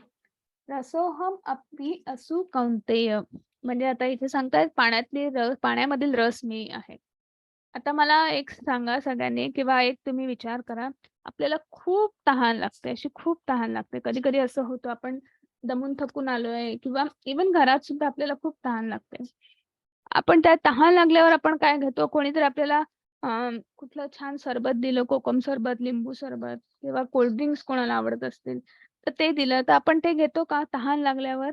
रसोहम अपि असु कौंतेय, म्हणजे आता इथे सांगतायत पाण्यामधील रस मी आहे. आता मला एक सांगा सगळ्यांनी किंवा एक तुम्ही विचार करा, आपल्याला खूप तहान लागते, अशी खूप तहान लागते. कधी-कधी असं होतं आपण दमून थकून आलोय किंवा इव्हन घरात सुद्धा आपल्याला खूप तहान लागते. आपण त्या तहान लागल्यावर आपण काय घेतो? कोणीतरी आपल्याला कुठलं छान सरबत दिलं, कोकम सरबत, लिंबू सरबत किंवा कोल्ड ड्रिंक्स कोणाला आवडत असतील, तर ते दिलं तर आपण ते घेतो का तहान लागल्यावर?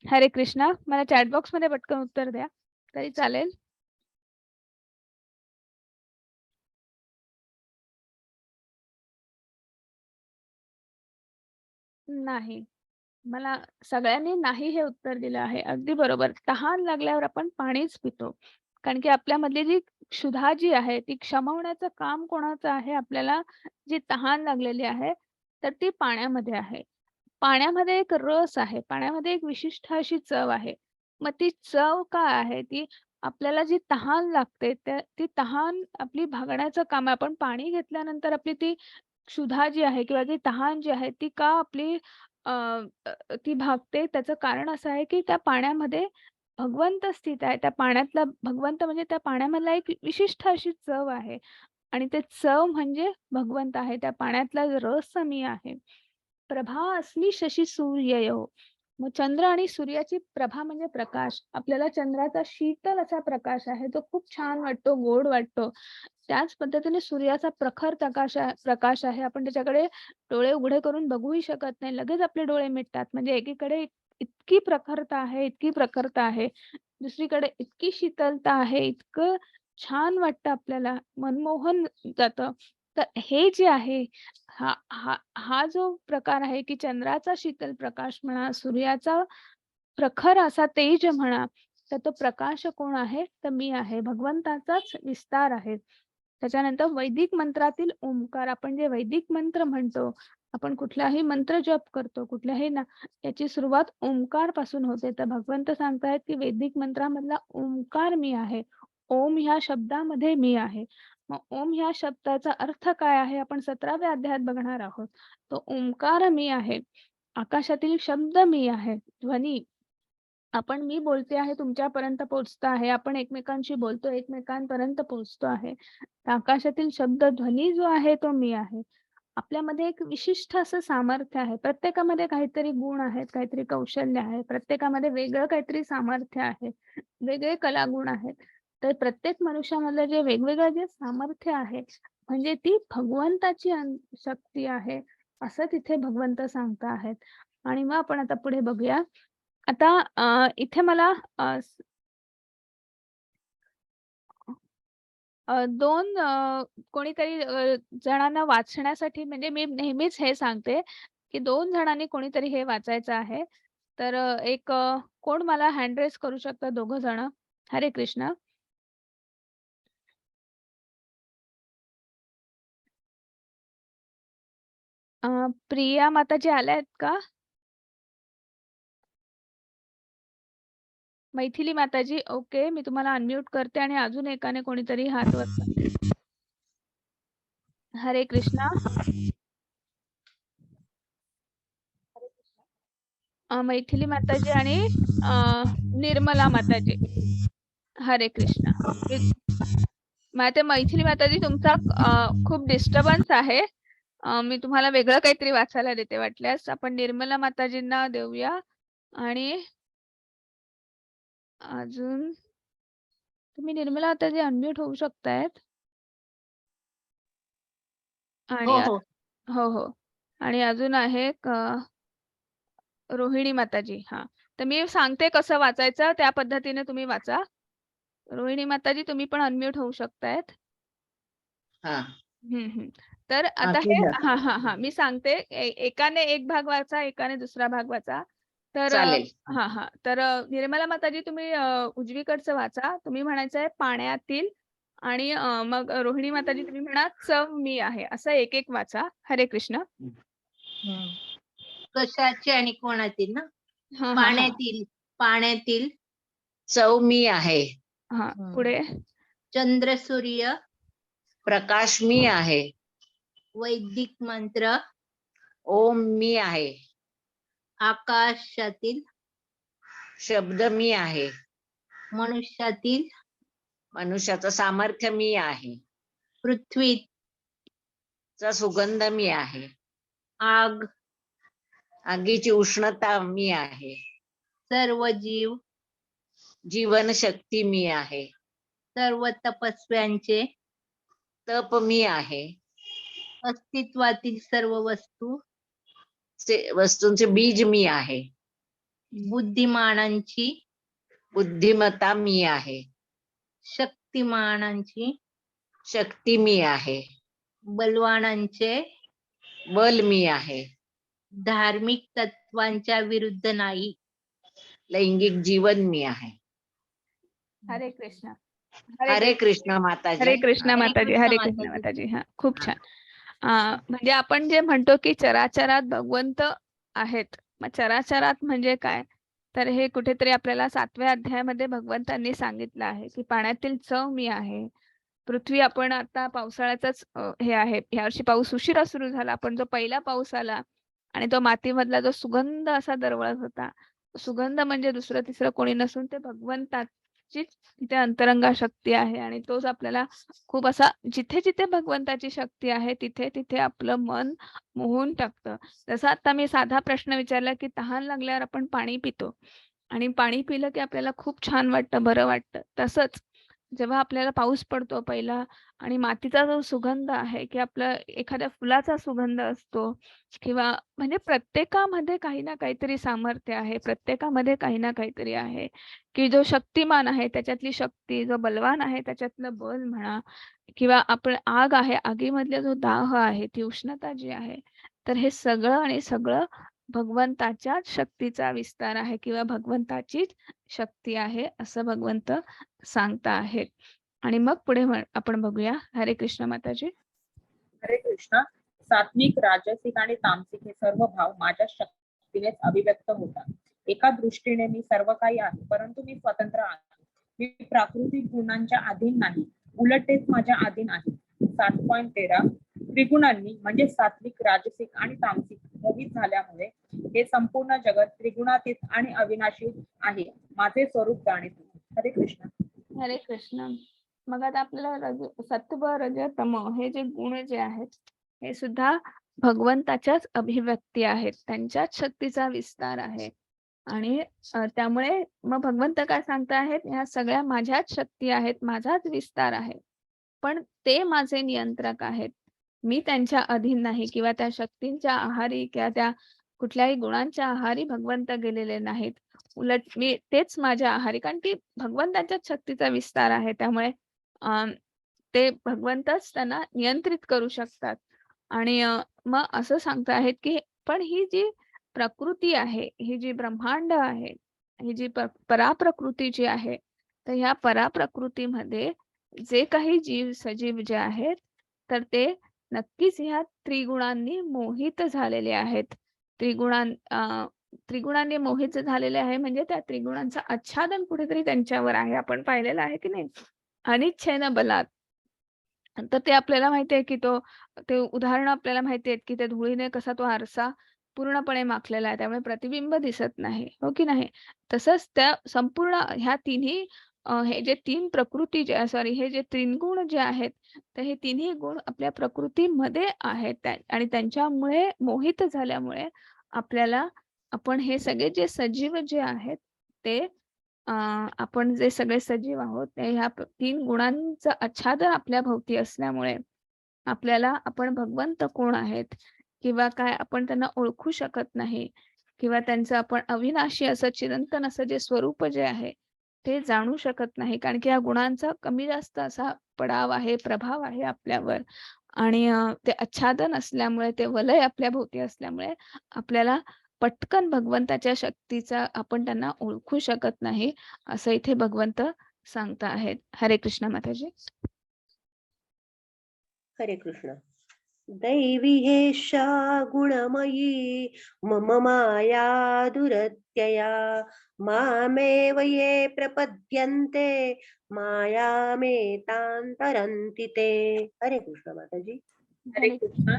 हरे कृष्णा. मला चॅट बॉक्समध्ये पटकन उत्तर द्या, तरी चालेल. नाही. मला सगळ्यांनी नाही हे उत्तर दिलं आहे. अगदी बरोबर. तहान लागल्यावर आपण पाणीच पितो. कारण की आपल्यामधली जी क्षुधा जी आहे, ती क्षमवण्याचं काम कोणाचं आहे? आपल्याला जी तहान लागलेली आहे, तर ती पाण्यामध्ये आहे. पाण्यामध्ये एक रस आहे. पाण्यामध्ये एक विशिष्ट अशी चव आहे. मग ती चव काय आहे? ती आपल्याला जी तहान लागते, ती तहान आपली भागण्याचं काम आहे. आपण पाणी घेतल्यानंतर आपली ती क्षुधा जी आहे किंवा ती तहान जी आहे, ती का आपली अ, ती भागते? त्याचं कारण असं आहे, की त्या पाण्यामध्ये भगवंत स्थित आहे. त्या पाण्यातला भगवंत म्हणजे त्या पाण्यामधला एक विशिष्ट अशी चव आहे आणि ते चव म्हणजे भगवंत आहे. त्या पाण्यातला रस मी आहे. प्रभा अस्मि शशी सूर्ययोः. मग चंद्र आणि सूर्याची प्रभा म्हणजे प्रकाश. आपल्याला चंद्राचा शीतल असा प्रकाश आहे. तो खूप छान वाटतो, गोड वाटतो. त्याच पद्धतीने सूर्याचा प्रखर प्रकाश आहे. आपण त्याच्याकडे डोळे उघडे करून बघूही शकत नाही. लगेच आपले डोळे मिटतात. म्हणजे एकीकडे इतकी प्रखरता आहे, इतकी प्रखरता आहे. दुसरीकडे इतकी शीतलता आहे, इतकं छान वाटतं आपल्याला, मनमोहन जातं. तर हे जे आहे, हा हा हा जो प्रकार आहे, की चंद्राचा शीतल प्रकाश म्हणा, सूर्याचा प्रखर असा तेज म्हणा, तर तो प्रकाश कोण आहे? तर मी आहे. भगवंताचाच विस्तार आहे. त्याच्यानंतर वैदिक मंत्रातील ओंकार, आपण जे वैदिक मंत्र म्हणतो, आपण कुठलाही मंत्र जप करतो, कुठल्याही ना याची सुरुवात ओंकार पासून होते. तर भगवंत सांगतायत की वैदिक मंत्रामधला ओंकार मी आहे. ओम ह्या शब्दामध्ये मी आहे. मग ओम ह्या शब्दाचा अर्थ काय आहे? आपण 17व्या अध्यायात बघणार आहोत. तो ओंकार मी आहे. आकाशातील शब्द मी आहे. ध्वनी, आपण मी बोलते आहे तुमच्यापर्यंत पोहोचतो आहे. आपण एकमेकांशी बोलतो, एकमेकांपर्यंत पोहोचतो आहे. तर आकाशातील शब्द ध्वनी जो आहे तो मी आहे. आपल्यामध्ये एक विशिष्ट असं सामर्थ्य आहे. प्रत्येकामध्ये काहीतरी गुण आहेत, काहीतरी कौशल्य आहे. प्रत्येकामध्ये वेगळं काहीतरी सामर्थ्य आहे. वेगळे कलागुण आहेत. तर प्रत्येक मनुष्यामधलं जे वेगवेगळं जे सामर्थ्य आहे, म्हणजे ती भगवंताची शक्ती आहे, असं तिथे भगवंत सांगत आहेत. आणि मग आपण आता पुढे बघूया. आता इथे मला 2 कोणीतरी जणांना वाचण्यासाठी, म्हणजे मी नेहमीच हे सांगते, की 2 जणांनी कोणीतरी हे वाचायचं आहे. तर एक कोण मला हँड रेज करू शकतं, दोघं जण? हरे कृष्ण. प्रिया माताजी आल्या आहेत का? मैथिली माताजी, ओके. मी तुम्हाला अनम्यूट करते आणि अजून एकाने कोणीतरी हात वर करा. हरे कृष्णा. मैथिली माताजी आणि निर्मला माताजी. हरे कृष्णा. मग ते मैथिली माताजी, तुमचा खूप डिस्टर्बन्स आहे. मी तुम्हाला वेगळं काहीतरी वाचायला देते. वाटल्यास आपण निर्मला माताजींना देऊया. आणि अजून तुम्ही निर्मला माताजी अनम्यूट होऊ शकतायत. आणि हो. हो, हो. आणि अजून आहे रोहिणी माताजी. हां. तर मी सांगते कसं वाचायचं, त्या पद्धतीने तुम्ही वाचा. रोहिणी माताजी, तुम्ही पण अनम्यूट होऊ शकतायत. हां. तर आता हे मी सांगते. एकाने एक भाग वाचा, एकाने दुसरा भाग वाचा. तर चालेल. तर निर्मला माताजी, तुम्ही उजवीकडचं वाचा. तुम्ही म्हणायचं आहे पाण्यातील, आणि मग रोहिणी माताजी तुम्ही म्हणा चव मी आहे. असं एक-एक वाचा. हरे कृष्ण. कशाची आणि कोणातील ना? हां, पाण्यातील चव मी आहे. पुढे. चंद्र सूर्य प्रकाश मी आहे. वैदिक मंत्र ओम मी आहे. आकाशातील शब्द मी आहे. मनुष्याचं सामर्थ्य मी आहे. पृथ्वीचा सुगंध मी आहे. आगीची उष्णता मी आहे. सर्व जीवनशक्ती मी आहे. सर्व तपस्व्यांचे तप मी आहे. अस्तित्वातील सर्व वस्तूंचे बीज मी आहे. बुद्धिमानांची बुद्धिमत्ता मी आहे. शक्तिमानांची शक्ती मी आहे. बलवानांचे बल मी आहे. धार्मिक तत्वांच्या विरुद्ध नाही. लैंगिक जीवन मी आहे. हरे कृष्ण. हरे कृष्ण माताजी. हरे कृष्ण माताजी. हरे कृष्ण माताजी. हां, खूप छान. म्हणजे आपण जे म्हणतो की चराचरात भगवंत आहेत. मग चराचरात म्हणजे काय? तर हे कुठेतरी आपल्याला 7व्या अध्यायामध्ये भगवंतांनी सांगितलं आहे की पाण्यातील चव मी आहे. पृथ्वी, आपण आता पावसाळ्याचाच हे आहे. यावर्षी पाऊस उशिरा सुरू झाला, पण जो पहिला पाऊस आला आणि तो मातीमधला जो सुगंध असा दरवळत होता. सुगंध म्हणजे दुसरं तिसरं कोणी नसून ते भगवंताचीच तिथे अंतरंगा शक्ती आहे. आणि तोच आपल्याला खूप असा, जिथे जिथे भगवंताची शक्ती आहे तिथे तिथे आपलं मन मोहून टाकतं. जसं आता मी साधा प्रश्न विचारला की तहान लागल्यावर आपण पाणी पितो आणि पाणी पिलं की आपल्याला खूप छान वाटतं, बरं वाटतं. तसंच जेव्हा आपल्याला पाऊस पडतो पहिला आणि मातीचा जो सुगंध आहे, की आपलं एखाद्या फुलाचा सुगंध असतो, किंवा म्हणजे प्रत्येकामध्ये काही ना काहीतरी सामर्थ्य आहे. प्रत्येकामध्ये काही ना काहीतरी आहे, की जो शक्तिमान आहे त्याच्यातली शक्ती, जो बलवान आहे त्याच्यातलं बल म्हणा, किंवा आपण आग आहे, आगीमधला जो दाह आहे, ती उष्णता जी आहे. तर हे सगळं आणि सगळं भगवंताच्या शक्तीचा विस्तार आहे किंवा भगवंताचीच शक्ती आहे असं भगवंत सांगता आहेत. आणि मग पुढे आपण बघूया. हरे कृष्ण माताजी. हरे कृष्ण. सात्विक, राजसिक आणि तामसिक हे सर्व भाव माझ्या शक्तीनेच अभिव्यक्त होतात. एका दृष्टीने मी सर्व काही आहे, परंतु मी स्वतंत्र आहे. मी प्राकृतिक गुणांच्या अधीन नाही, उलट तेच माझ्या अधीन आहे. 7.13 त्रिगुणांनी म्हणजे सात्विक, राजसिक आणि तामसिक मोहित झाल्यामुळे हे संपूर्ण जगत त्रिगुणातीत आणि अविनाशी आहे. माझे स्वरूप जाणीव. हरे कृष्ण. हरे कृष्ण. मग आता आपल्याला सत्व, रज, तम हे जे गुण जे आहेत हे सुद्धा भगवंताच्याच अभिव्यक्ती आहेत, त्यांच्याच शक्तीचा विस्तार आहे. आणि त्यामुळे मग भगवंत काय सांगता आहेत, ह्या सगळ्या माझ्याच शक्ती आहेत, माझाच विस्तार आहे, पण ते माझे नियंत्रक आहेत. मी त्यांच्या अधीन नाही किंवा त्या शक्तींच्या आहारी किंवा त्या कुठल्याही गुणांच्या आहारी भगवंत गेलेले नाहीत. उलट मी तेच माझ्या आहारी, कारण की भगवंताच्याच शक्तीचा विस्तार आहे. त्यामुळे ते भगवंतच त्यांना नियंत्रित करू शकतात. आणि मग असं सांगता आहेत, की पण ही जी प्रकृती आहे, ही जी ब्रह्मांड आहे, ही जी पराप्रकृती जी आहे, तर ह्या पराप्रकृतीमध्ये जे काही जीव सजीव जे आहेत, तर ते नक्कीच ह्या त्रिगुणांनी मोहित झालेले आहेत. त्रिगुणांनी मोहित झालेले आहे म्हणजे त्या त्रिगुणांचं आच्छादन कुठेतरी त्यांच्यावर आहे. आपण पाहिलेलं आहे की नाही? अनिच्छेन बलात्. तर ते आपल्याला माहिती आहे, की ते उदाहरण आपल्याला माहिती आहेत, की त्या धुळीने कसा तो आरसा पूर्णपणे माखलेला आहे. त्यामुळे प्रतिबिंब दिसत नाही. हो की नाही? तसंच त्या संपूर्ण ह्या तिन्ही हे जे 3 प्रकृती जे सॉरी हे जे 3 गुण जे आहेत, तर हे तिन्ही गुण आपल्या प्रकृतीमध्ये आहेत आणि त्यांच्यामुळे मोहित झाल्यामुळे आपल्याला आपण हे सगळे जे सजीव जे आहेत ते आपण जे सगळे सजीव आहोत ते ह्या 3 गुणांचं आच्छादन आपल्या भोवती असल्यामुळे आपल्याला आपण भगवंत कोण आहेत किंवा काय आपण त्यांना ओळखू शकत नाही किंवा त्यांचं आपण अविनाशी असं चिरंतन असं जे स्वरूप जे आहे ते जाणू शकत नाही. कारण की या गुणांचा कमी जास्त असा पडाव आहे, प्रभाव आहे आपल्यावर. आणि ते आच्छादन असल्यामुळे, ते वलय आपल्या भोवती असल्यामुळे आपल्याला पटकन भगवंताच्या शक्तीचा आपण त्यांना ओळखू शकत नाही, असं इथे भगवंत सांगता आहेत. हरे कृष्ण माताजी. हरे कृष्ण. दैवी हेषा गुणमयी मम माया दुरत्यया मामेव ये प्रपद्यन्ते मायामेतां तरन्ति ते. हरे कृष्ण माताजी. हरे कृष्ण.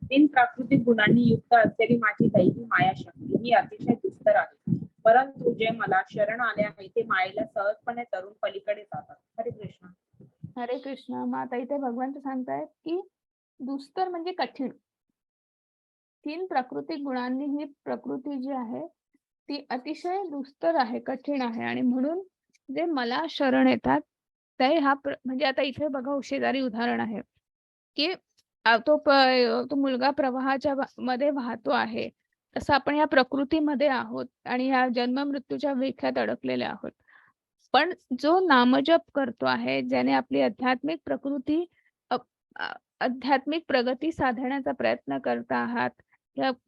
तीन प्राकृतिक गुणांनी युक्त असलेली माझी दैवी माया शक्ती ही अतिशय दुस्तर आहे, परंतु जे मला शरण आले आहे ते मायेला सहजपणे तरून पलीकडे जातात. हरे कृष्ण. हरे कृष्ण. मग आता इथे भगवंत सांगतायत की दुस्तर म्हणजे कठीण. 3 प्राकृतिक गुणांनी ही प्रकृती जी आहे ती अतिशय दुस्तर आहे, कठीण आहे आणि म्हणून जे मला शरण येतात ते म्हणजे आता इथे बघा शेजारी उदाहरण आहे, की तो मुलगा प्रवाहाच्या मध्ये वाहतो आहे. तसं आपण या प्रकृतीमध्ये आहोत आणि ह्या जन्म मृत्यूच्या विळख्यात अडकलेले आहोत. पण जो नामजप करतो आहे, ज्याने आपली आध्यात्मिक प्रकृती आध्यात्मिक प्रगती साधण्याचा प्रयत्न करत आहात,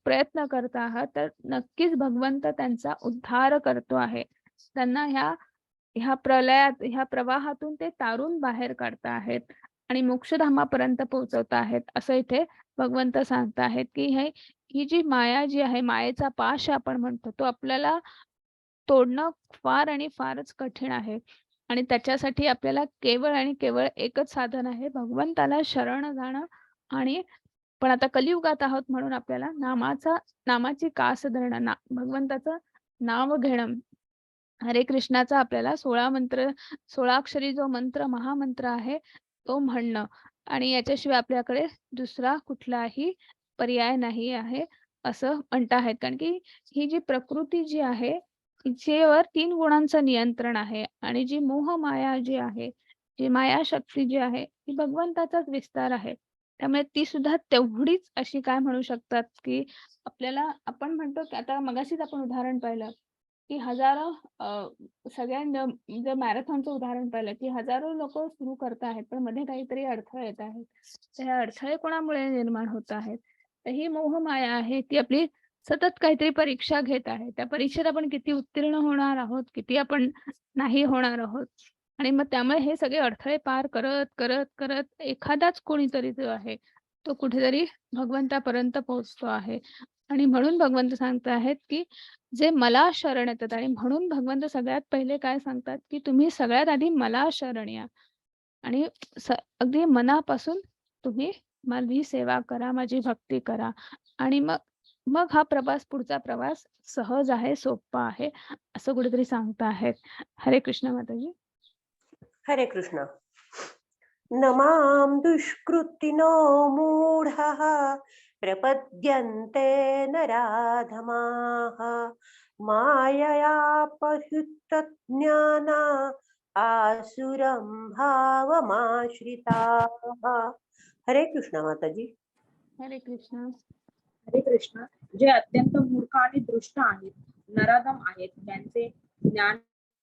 प्रयत्न करत आहात, तर नक्कीच भगवंत त्यांचा उद्धार करतो आहे. त्यांना ह्या ह्या प्रलयात, ह्या प्रवाहातून ते तारून बाहेर काढत आहेत आणि मोक्षधामापर्यंत पोहोचवत आहेत. असं इथे भगवंत सांगत आहेत, की ही जी माया जी आहे, मायेचा पाश आपण म्हणतो, तो आपल्याला तोडणं फार आणि फारच कठीण आहे. आणि त्याच्यासाठी आपल्याला केवळ आणि केवळ एकच साधन आहे, भगवंताला शरण जाणं. आणि पण आता कलियुगात आहोत म्हणून आपल्याला नामाची कास धरणं, भगवंताचं नाव घेणं, हरे कृष्णाचा आपल्याला 16 अक्षरी जो मंत्र, महामंत्र आहे तो म्हणणं. आणि याच्याशिवाय आपल्याकडे दुसरा कुठलाही पर्याय नाही आहे असं म्हणत आहेत. कारण की ही जी प्रकृती जी आहे हिच्यावर 3 गुणांचं नियंत्रण आहे आणि जी मोहमाया जी आहे, जी माया शक्ती जी आहे ती भगवंताचाच विस्तार आहे. त्यामुळे ती सुद्धा तेवढीच अशी काय म्हणू शकतात, की आपल्याला आपण म्हणतो की आता मगाशीच आपण उदाहरण पाहिलं, की हजारो सगळ्यांना जर मॅरेथॉनचं उदाहरण पाहिलं, की हजारो लोकं सुरू करत आहेत, पण मध्ये काहीतरी अडथळे येत आहेत. तर हे अडथळे कोणामुळे निर्माण होत आहेत? तर ही मोहमाया आहे, ती आपली सतत काहीतरी परीक्षा घेत आहे. त्या परीक्षेत आपण किती उत्तीर्ण होणार आहोत, किती आपण नाही होणार आहोत. आणि मग त्यामुळे हे सगळे अडथळे पार करत, करत, करत एखादाच कोणीतरी जो आहे, तो कुठेतरी भगवंतापर्यंत पोहोचतो आहे. आणि म्हणून भगवंत सांगत आहेत, की जे मला शरण येतात आणि म्हणून भगवंत सगळ्यात पहिले काय सांगतात, की तुम्ही सगळ्यात आधी मला शरण या. आणि अगदी मनापासून तुम्ही माझी सेवा करा, माझी भक्ती करा. आणि मग मग हा पुढचा प्रवास सहज आहे, सोपा आहे, असं कुठेतरी सांगता आहेत. हरे कृष्ण माताजी. हरे कृष्ण. नमाम दुष्कृतिनो मूढः प्रपद्यन्ते नराधमाः माययापहृतज्ञाना आसुरं भावमाश्रिताः. हरे कृष्ण माताजी. हरे कृष्ण. हरे कृष्ण. जे अत्यंत मूर्ख आणि दृष्ट आहेत, नराधम आहेत, त्यांचे ज्ञान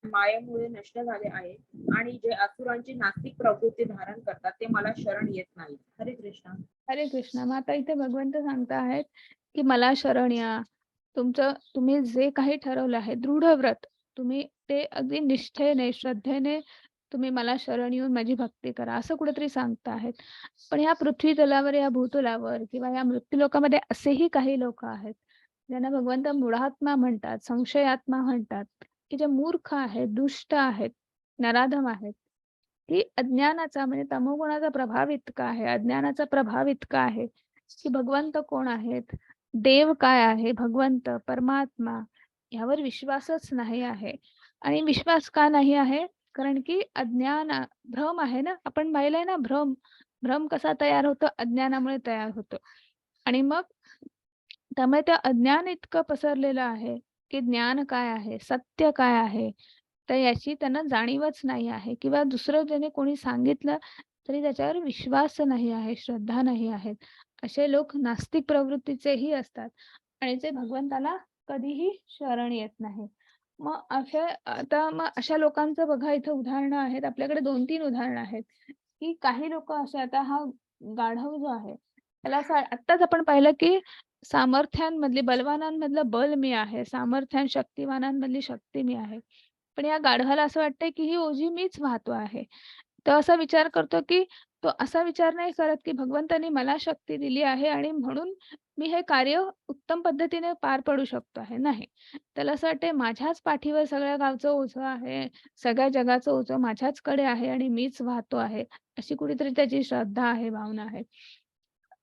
मायेमुळे नष्ट झाले आहे आणि जे असुरांची नास्तिक प्रवृत्ती धारण करतात ते मला शरण येत नाही. हरे कृष्ण. हरे कृष्ण. मग आता इथे भगवंत सांगता आहेत, की मला शरण या. तुम्ही जे काही ठरवलं आहे दृढ व्रत, तुम्ही ते अगदी निष्ठेने, श्रद्धेने तुम्ही मला शरण येऊन माझी भक्ती करा, असं कुठेतरी सांगता आहेत. पण या पृथ्वी तलावर, या भूतलावर किंवा या मृत्यूलोकामध्ये असेही काही लोक आहेत, ज्यांना भगवंत मूढात्मा म्हणतात, संशयात्मा म्हणतात, की जे मूर्ख आहेत, दुष्ट आहेत, नराधम आहेत. की अज्ञानाचा म्हणजे तमोगुणाचा प्रभाव इतका आहे, अज्ञानाचा प्रभाव इतका आहे, की भगवंत कोण आहेत, देव काय आहे, भगवंत परमात्मा यावर विश्वासच नाही आहे. आणि विश्वास का नाही आहे? कारण की अज्ञान भ्रम आहे ना. आपण पाहिलंय ना, भ्रम भ्रम कसा तयार होतो? अज्ञानामुळे तयार होतो. आणि मग त्यामुळे ते अज्ञान इतकं पसरलेलं आहे, की ज्ञान काय आहे, सत्य काय आहे, तर याची त्यांना जाणीवच नाही आहे. किंवा दुसरं ज्याने कोणी सांगितलं तरी त्याच्यावर विश्वास नाही आहे, श्रद्धा नाही आहे. असे लोक नास्तिक प्रवृत्तीचेही असतात आणि जे भगवंताला कधीही शरण येत नाही. मग अशा लोकांचं बघा, इथं उदाहरणं आहेत. आपल्याकडे 2-3 उदाहरणं आहेत, की काही लोक असे, आता हा गाढव जो आहे त्याला आत्ताच आपण पाहिलं, की सामर्थ्यांमधली, बलवानांमधलं बल मी आहे, शक्तिवानांमधली शक्ती मी आहे. पण या गाढवाला असं वाटतंय, की ही ओझी मीच वाहतो आहे. तो असा विचार करतो, की तो असा विचार नाही करत, की भगवंतांनी मला शक्ती दिली आहे आणि म्हणून मी हे कार्य उत्तम पद्धतीने पार पाडू शकतो आहे. नाही. त्याला असं वाटतंय, माझ्याच पाठीवर सगळ्या गावचं ओझं आहे, सगळ्या जगाचं ओझं माझ्याचकडे आहे आणि मीच वाहतो आहे. अशी कुठेतरी त्याची श्रद्धा आहे, भावना आहे.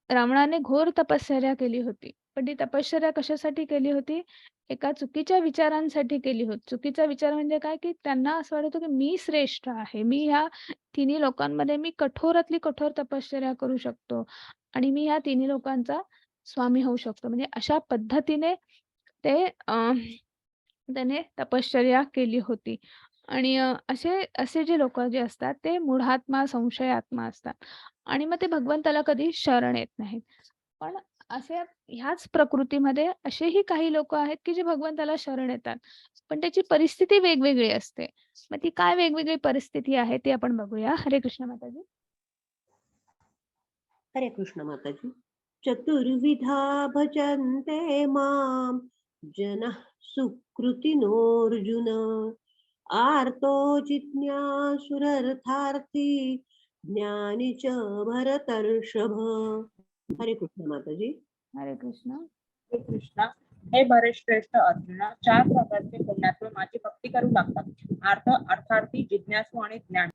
रावणाने घोर तपश्चर्या केली होती. पण ती तपश्चर्या कशासाठी केली होती? एका चुकीच्या विचारांसाठी केली होती. चुकीचा विचार म्हणजे काय? की त्यांना असं वाटत होतं, की मी श्रेष्ठ आहे. मी ह्या तिन्ही लोकांमध्ये मी कठोरातली कठोर तपश्चर्या करू शकतो आणि मी ह्या तिन्ही लोकांचा स्वामी होऊ शकतो. म्हणजे अशा पद्धतीने ते त्याने तपश्चर्या केली होती. आणि असे असे जे लोकं जे असतात ते मूढात्मा, संशयात्मा असतात आणि मग ते भगवंताला कधी शरण येत नाहीत. पण असे ह्याच प्रकृतीमध्ये असेही काही लोकं आहेत, की जे भगवंताला शरण येतात. पण त्याची परिस्थिती वेगवेगळी असते. मग ती काय वेगवेगळी परिस्थिती आहे ते आपण बघूया. हरे कृष्ण माताजी. हरे कृष्ण माताजी. चतुर्विधा भजन्ते माम जनः सुकृतिनोऽर्जुन आर्तो जिज्ञासुरर्थार्थी ज्ञानी च भरतर्षभ. हरे कृष्ण माताजी. हरे कृष्ण. हरे कृष्ण. हे बरेच श्रेष्ठ अर्जुना, 4 प्रकारचे पुण्यात्मे माझी भक्ती करू लागतात. अर्थार्थी, जिज्ञासू आणि ज्ञानी.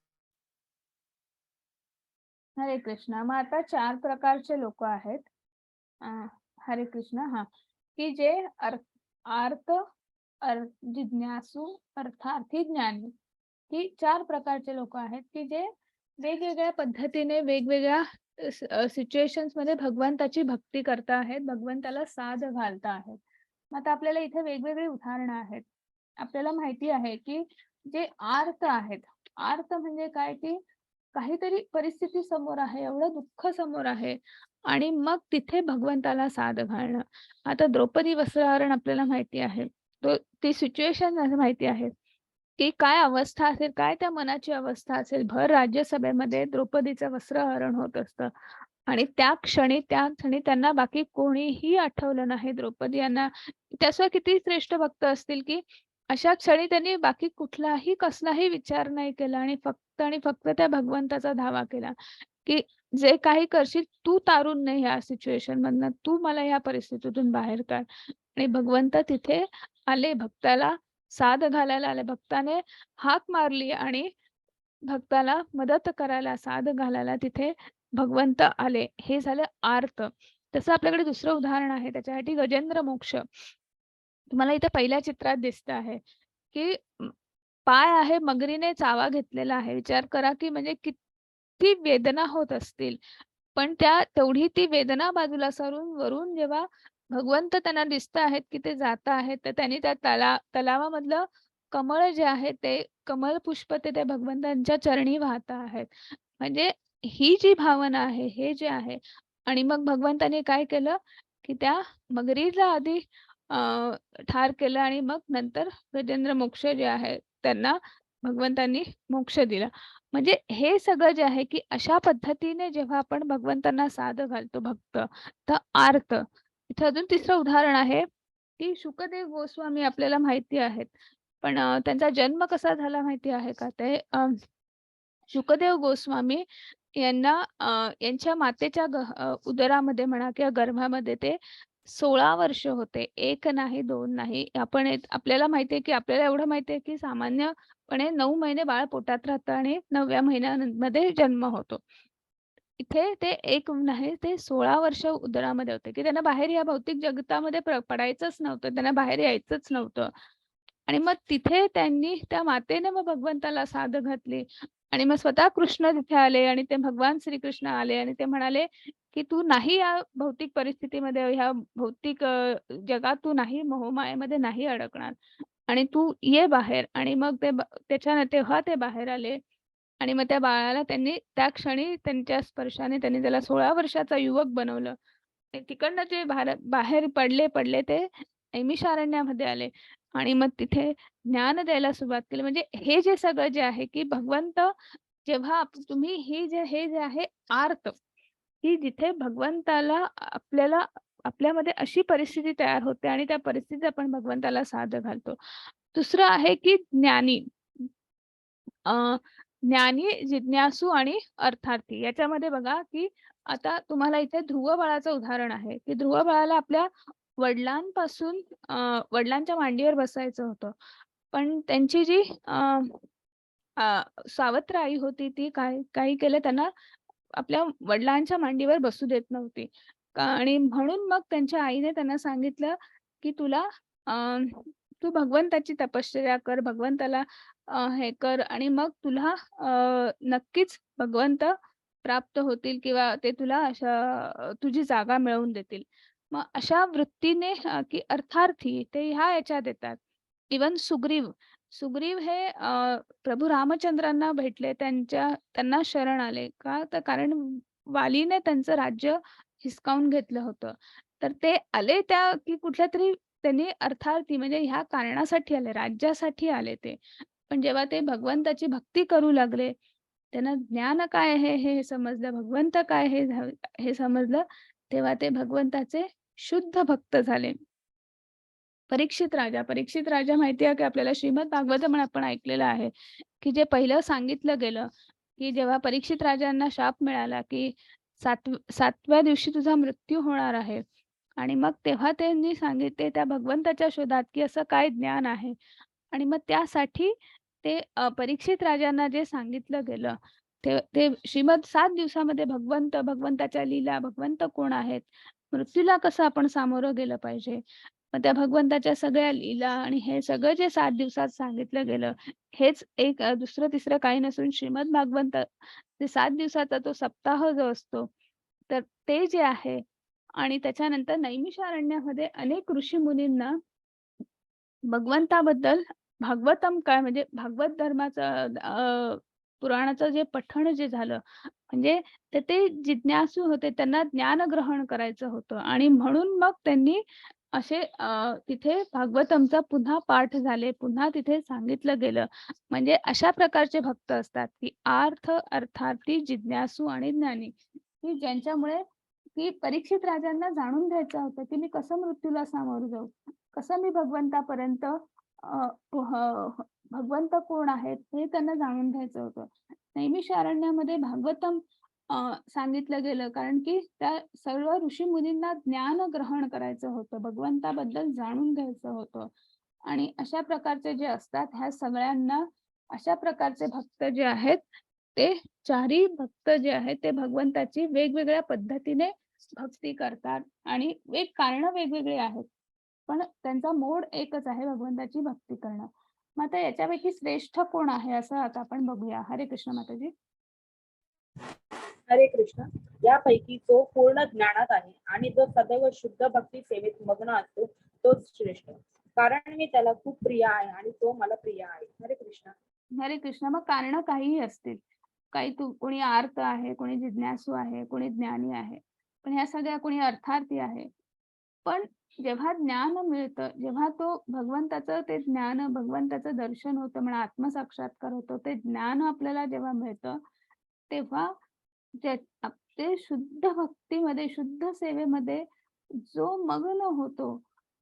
हरे कृष्ण. मग आता 4 प्रकारचे लोक आहेत. हरे कृष्ण. हा, की जे आर्त, जिज्ञासू, अर्थार्थी, ज्ञानी, ही 4 प्रकारचे लोक आहेत, की जे वेगवेगळ्या पद्धतीने वेगवेगळ्या सिच्युएशन्स मध्ये भगवंताची भक्ती करता आहेत, भगवंताला साद घालता आहेत. मग आता आपल्याला इथे वेगवेगळी उदाहरणं आहेत. आपल्याला माहिती आहे, की जे आर्त आहेत, आर्त म्हणजे काय? की काहीतरी परिस्थिती समोर आहे, एवढं दुःख समोर आहे आणि मग तिथे भगवंताला साद घालणं. आता द्रौपदी वस्त्रहरण आपल्याला माहिती आहे. ती सिच्युएशन माहिती आहे, की काय अवस्था असेल, काय त्या मनाची अवस्था असेल. भर राज्यसभेमध्ये द्रौपदीचं वस्त्रहरण होत असतं आणि त्या क्षणी त्यांना बाकी कोणीही आठवलं नाही. द्रौपदी यांना त्याशिवाय किती श्रेष्ठ भक्त असतील, की अशा क्षणी त्यांनी बाकी कुठलाही कसलाही विचार नाही केला आणि फक्त त्या भगवंताचा धावा केला, की जे काही करशील तू तारून ने ह्या सिच्युएशन मधनं, तू मला ह्या परिस्थितीतून बाहेर काढ. आणि भगवंत तिथे आले, भक्ताला साद घालायला आले. भक्ताने हाक मारली आणि भक्ताला मदत करायला, साद घालायला तिथे भगवंत आले. हे झालं आर्त. तसं आपल्याकडे दुसरं उदाहरण आहे. त्याच्यासाठी गजेंद्र मोक्ष. तुम्हाला इथे पहिल्या चित्रात दिसतं आहे, की पाय आहे, मगरीने चावा घेतलेला आहे. विचार करा, की म्हणजे किती वेदना होत असतील. पण तेवढी ती वेदना बाजूला सारून वरून जेव्हा भगवंत त्यांना दिसत आहेत, की ते जात आहेत, तर त्यांनी त्या तलावामधलं कमळ जे आहे, ते कमळ पुष्प ते त्या भगवंतांच्या चरणी वाहत आहेत. म्हणजे ही जी भावना आहे, हे जे आहे आणि मग भगवंताने काय केलं, की त्या मगरीला आधी ठार केलं आणि मग नंतर गजेंद्र मोक्ष जे आहे, त्यांना भगवंतांनी मोक्ष दिला. म्हणजे हे सगळं जे आहे, की अशा पद्धतीने जेव्हा आपण भगवंतांना साद घालतो भक्त, तर आर्त. इथं अजून तिसरं उदाहरण आहे, की शुकदेव गोस्वामी आपल्याला माहिती आहेत. पण त्यांचा जन्म कसा झाला माहिती आहे का? ते शुकदेव गोस्वामी यांना यांच्या मातेच्या उदरामध्ये म्हणा किंवा गर्भामध्ये ते 16 वर्ष होते. 1 नाही, 2 नाही. आपल्याला माहिती आहे, की आपल्याला एवढं माहिती आहे, की सामान्यपणे 9 महिने बाळ पोटात राहतं आणि 9व्या महिन्यामध्ये जन्म होतो. इथे ते 1 नाही, ते 16 वर्ष उदरामध्ये होते, की त्यांना बाहेर या भौतिक जगतामध्ये पडायचंच नव्हतं. त्यांना बाहेर यायचंच नव्हतं. आणि मग तिथे त्यांनी त्या मातेने मग भगवंताला साद घातली आणि मग स्वतः कृष्ण तिथे आले आणि ते भगवान श्रीकृष्ण आले आणि ते म्हणाले, की "तू नाही या भौतिक परिस्थितीमध्ये, ह्या भौतिक जगात तू नाही, मोहमायेमध्ये नाही अडकणार आणि तू ये बाहेर." आणि मग तेव्हा ते बाहेर आले आणि मग त्या बाळाला त्यांनी त्या क्षणी त्यांच्या स्पर्शाने त्यांनी त्याला 16 वर्षाचा युवक बनवलं. ते तिकडनं जे बाहेर पडले ते नैमिषारण्यामध्ये आले आणि मग तिथे ज्ञान द्यायला सुरुवात केली. म्हणजे हे जे सगळं जे आहे, की भगवंत जेव्हा तुम्ही हे जे आहे आर्त, की जिथे भगवंताला आपल्यामध्ये अशी परिस्थिती तयार होते आणि त्या परिस्थितीत आपण भगवंताला साद घालतो. दुसरं आहे, की ज्ञानी. अ, ज्ञानी, जिज्ञासू आणि अर्थार्थी याच्यामध्ये बघा, की आता तुम्हाला इथे ध्रुव बाळाचं उदाहरण आहे, की ध्रुव बाळाला आपल्या वडिलांपासून वडिलांच्या मांडीवर बसायचं होतं. पण त्यांची जी सावत्र आई होती ती काही केलं त्यांना आपल्या वडिलांच्या मांडीवर बसू देत नव्हती. आणि म्हणून मग त्यांच्या आईने त्यांना सांगितलं, की अ, तू भगवंताची तपश्चर्या कर, भगवंताला हे कर आणि मग तुला नक्कीच भगवंत प्राप्त होतील किंवा ते तुला तुझी जागा मिळवून देतील. मग अशा वृत्तीने की अर्थार्थी ते ह्या याच्यात येतात. इव्हन सुग्रीव हे प्रभू रामचंद्रांना भेटले. त्यांना शरण आले. का? तर कारण वालीने त्यांचं राज्य हिसकावून घेतलं होतं. तर ते आले की कुठल्यातरी त्यांनी अर्थार्थी म्हणजे ह्या कारणासाठी आले, राज्यासाठी आले ते. पण जेव्हा ते भगवंताची भक्ती करू लागले, त्यांना ज्ञान काय आहे हे समजलं, भगवंत काय हे समजलं, तेव्हा ते भगवंताचे शुद्ध भक्त झाले. परीक्षित राजा माहिती आहे की आपल्याला श्रीमद भागवतम आपण ऐकलेलं आहे, की जे पहिलं सांगितलं गेलं, की जेव्हा परीक्षित राजांना शाप मिळाला, की 7व्या दिवशी तुझा मृत्यू होणार आहे. आणि मग तेव्हा त्यांनी सांगितले त्या भगवंताच्या शोधात, की असं काय ज्ञान आहे? आणि मग त्यासाठी ते परीक्षित राजांना जे सांगितलं गेलं, ते ते श्रीमद 7 दिवसामध्ये भगवंताच्या लीला, भगवंत कोण आहेत? मृत्यूला कसं आपण सामोरं गेलं पाहिजे? मग त्या भगवंताच्या सगळ्या लीला आणि हे सगळं जे 7 दिवसात सांगितलं गेलं, हेच एक दुसरं-तिसरं काही नसून श्रीमद भागवंत ते 7 दिवसाचा तो सप्ताह जो असतो, तर ते जे आहे आणि त्याच्यानंतर नैमिषारण्यामध्ये अनेक ऋषीमुनींना भगवंताबद्दल भागवतम काय म्हणजे भागवत धर्माचं पुराणाचं जे पठण जे झालं, म्हणजे ते जिज्ञासू होते. त्यांना ज्ञान ग्रहण करायचं होतं आणि म्हणून मग त्यांनी असे तिथे भागवतमचा पुन्हा पाठ झाले, पुन्हा तिथे सांगितलं गेलं. म्हणजे अशा प्रकारचे भक्त असतात, की अर्थार्थी, जिज्ञासू आणि ज्ञानी. की ज्यांच्यामुळे की परीक्षित राजांना जाणून घ्यायचं होतं की मी कसं मृत्यूला सामोरं जाऊ, कसं मी भगवंतापर्यंत भगवंत कोण आहेत हे त्यांना जाणून घ्यायचं होतं. नैमिषारण्यामध्ये भागवतम सांगितलं गेलं कारण की त्या सर्व ऋषी मुनींना ज्ञान ग्रहण करायचं होतं, भगवंताबद्दल जाणून घ्यायचं होतं. आणि अशा प्रकारचे जे असतात ह्या सगळ्यांना अशा प्रकारचे भक्त जे आहेत ते चारही भक्त जे आहेत ते भगवंताची वेगवेगळ्या पद्धतीने भक्ती करतात आणि कारण वेगवेगळे आहेत पण त्यांचा मोड एकच आहे भगवंताची भक्ती करणं. मग आता याच्यापैकी श्रेष्ठ कोण आहे असं आता आपण बघूया. हरे कृष्ण माताजी. हरे कृष्ण. यापैकी जो पूर्ण ज्ञानात आहे आणि जो सदैव शुद्ध भक्ती सेवेत मग्न असतो तोच श्रेष्ठ, कारण मी त्याला खूप प्रिय आहे आणि तो मला प्रिय आहे. हरे कृष्ण. हरे कृष्ण. मग कारण काहीही असतील, काही कोणी आर्त आहे, कोणी जिज्ञासू आहे, कोणी ज्ञानी आहे, पण ह्या सगळ्या कोणी अर्थार्थी आहे. पण जेव्हा ज्ञान मिळतं, जेव्हा तो भगवंताचं ते ज्ञान, भगवंताचं दर्शन होतं म्हणा, आत्मसाक्षात्कार होतो, ते ज्ञान आपल्याला जेव्हा मिळतं तेव्हा ते शुद्ध भक्तीमध्ये, शुद्ध सेवेमध्ये जो मग्न होतो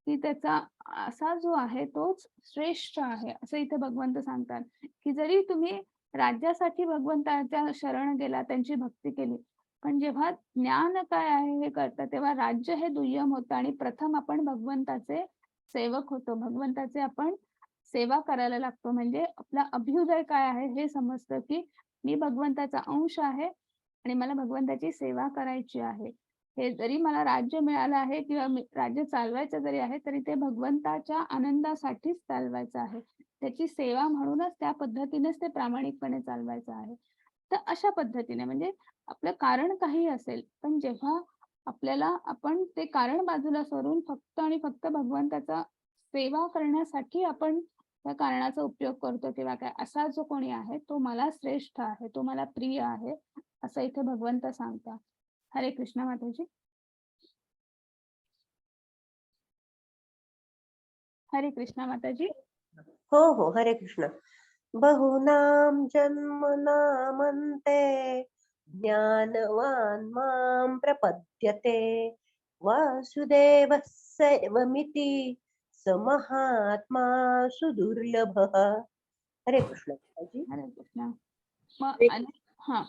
की त्याचा असा जो आहे तोच श्रेष्ठ आहे असं इथे भगवंत सांगतात. की जरी तुम्ही राज्यासाठी भगवंताच्या शरण गेला, त्यांची भक्ती केली, पण जेव्हा ज्ञान काय आहे हे कळतं तेव्हा राज्य हे दुय्यम होतं आणि प्रथम आपण भगवंताचे सेवक होतो, भगवंताचे आपण सेवा करायला लागतो. म्हणजे आपला अभ्युदय काय आहे हे समजतं की मी भगवंताचा अंश आहे आणि मला भगवंताची सेवा करायची आहे. हे जरी मला राज्य मिळालं आहे किंवा राज्य चालवायचं जरी आहे तरी ते भगवंताच्या आनंदासाठीच चालवायचं आहे. त्याची सेवा म्हणूनच त्या पद्धतीनेच ते प्रामाणिकपणे चालवायचं आहे. तर अशा पद्धतीने म्हणजे आपलं कारण काही असेल पण जेव्हा आपण ते कारण बाजूला सोडून फक्त आणि फक्त भगवंताचा सेवा करण्यासाठी आपण त्या कारणाचा उपयोग करतो किंवा काय, असा जो कोणी आहे तो मला श्रेष्ठ आहे, तो मला प्रिय आहे असं इथे भगवंत सांगतात. हरे कृष्ण माताजी. हरे कृष्ण माताजी. हो हो, हरे कृष्ण. बहुनाम जन्मनामन्ते ज्ञानवान् मां प्रपद्यते वासुदेवः सर्वमिति स महात्मा सुदुर्लभः. हरे कृष्ण माताजी. हरे कृष्ण. मग हरे हा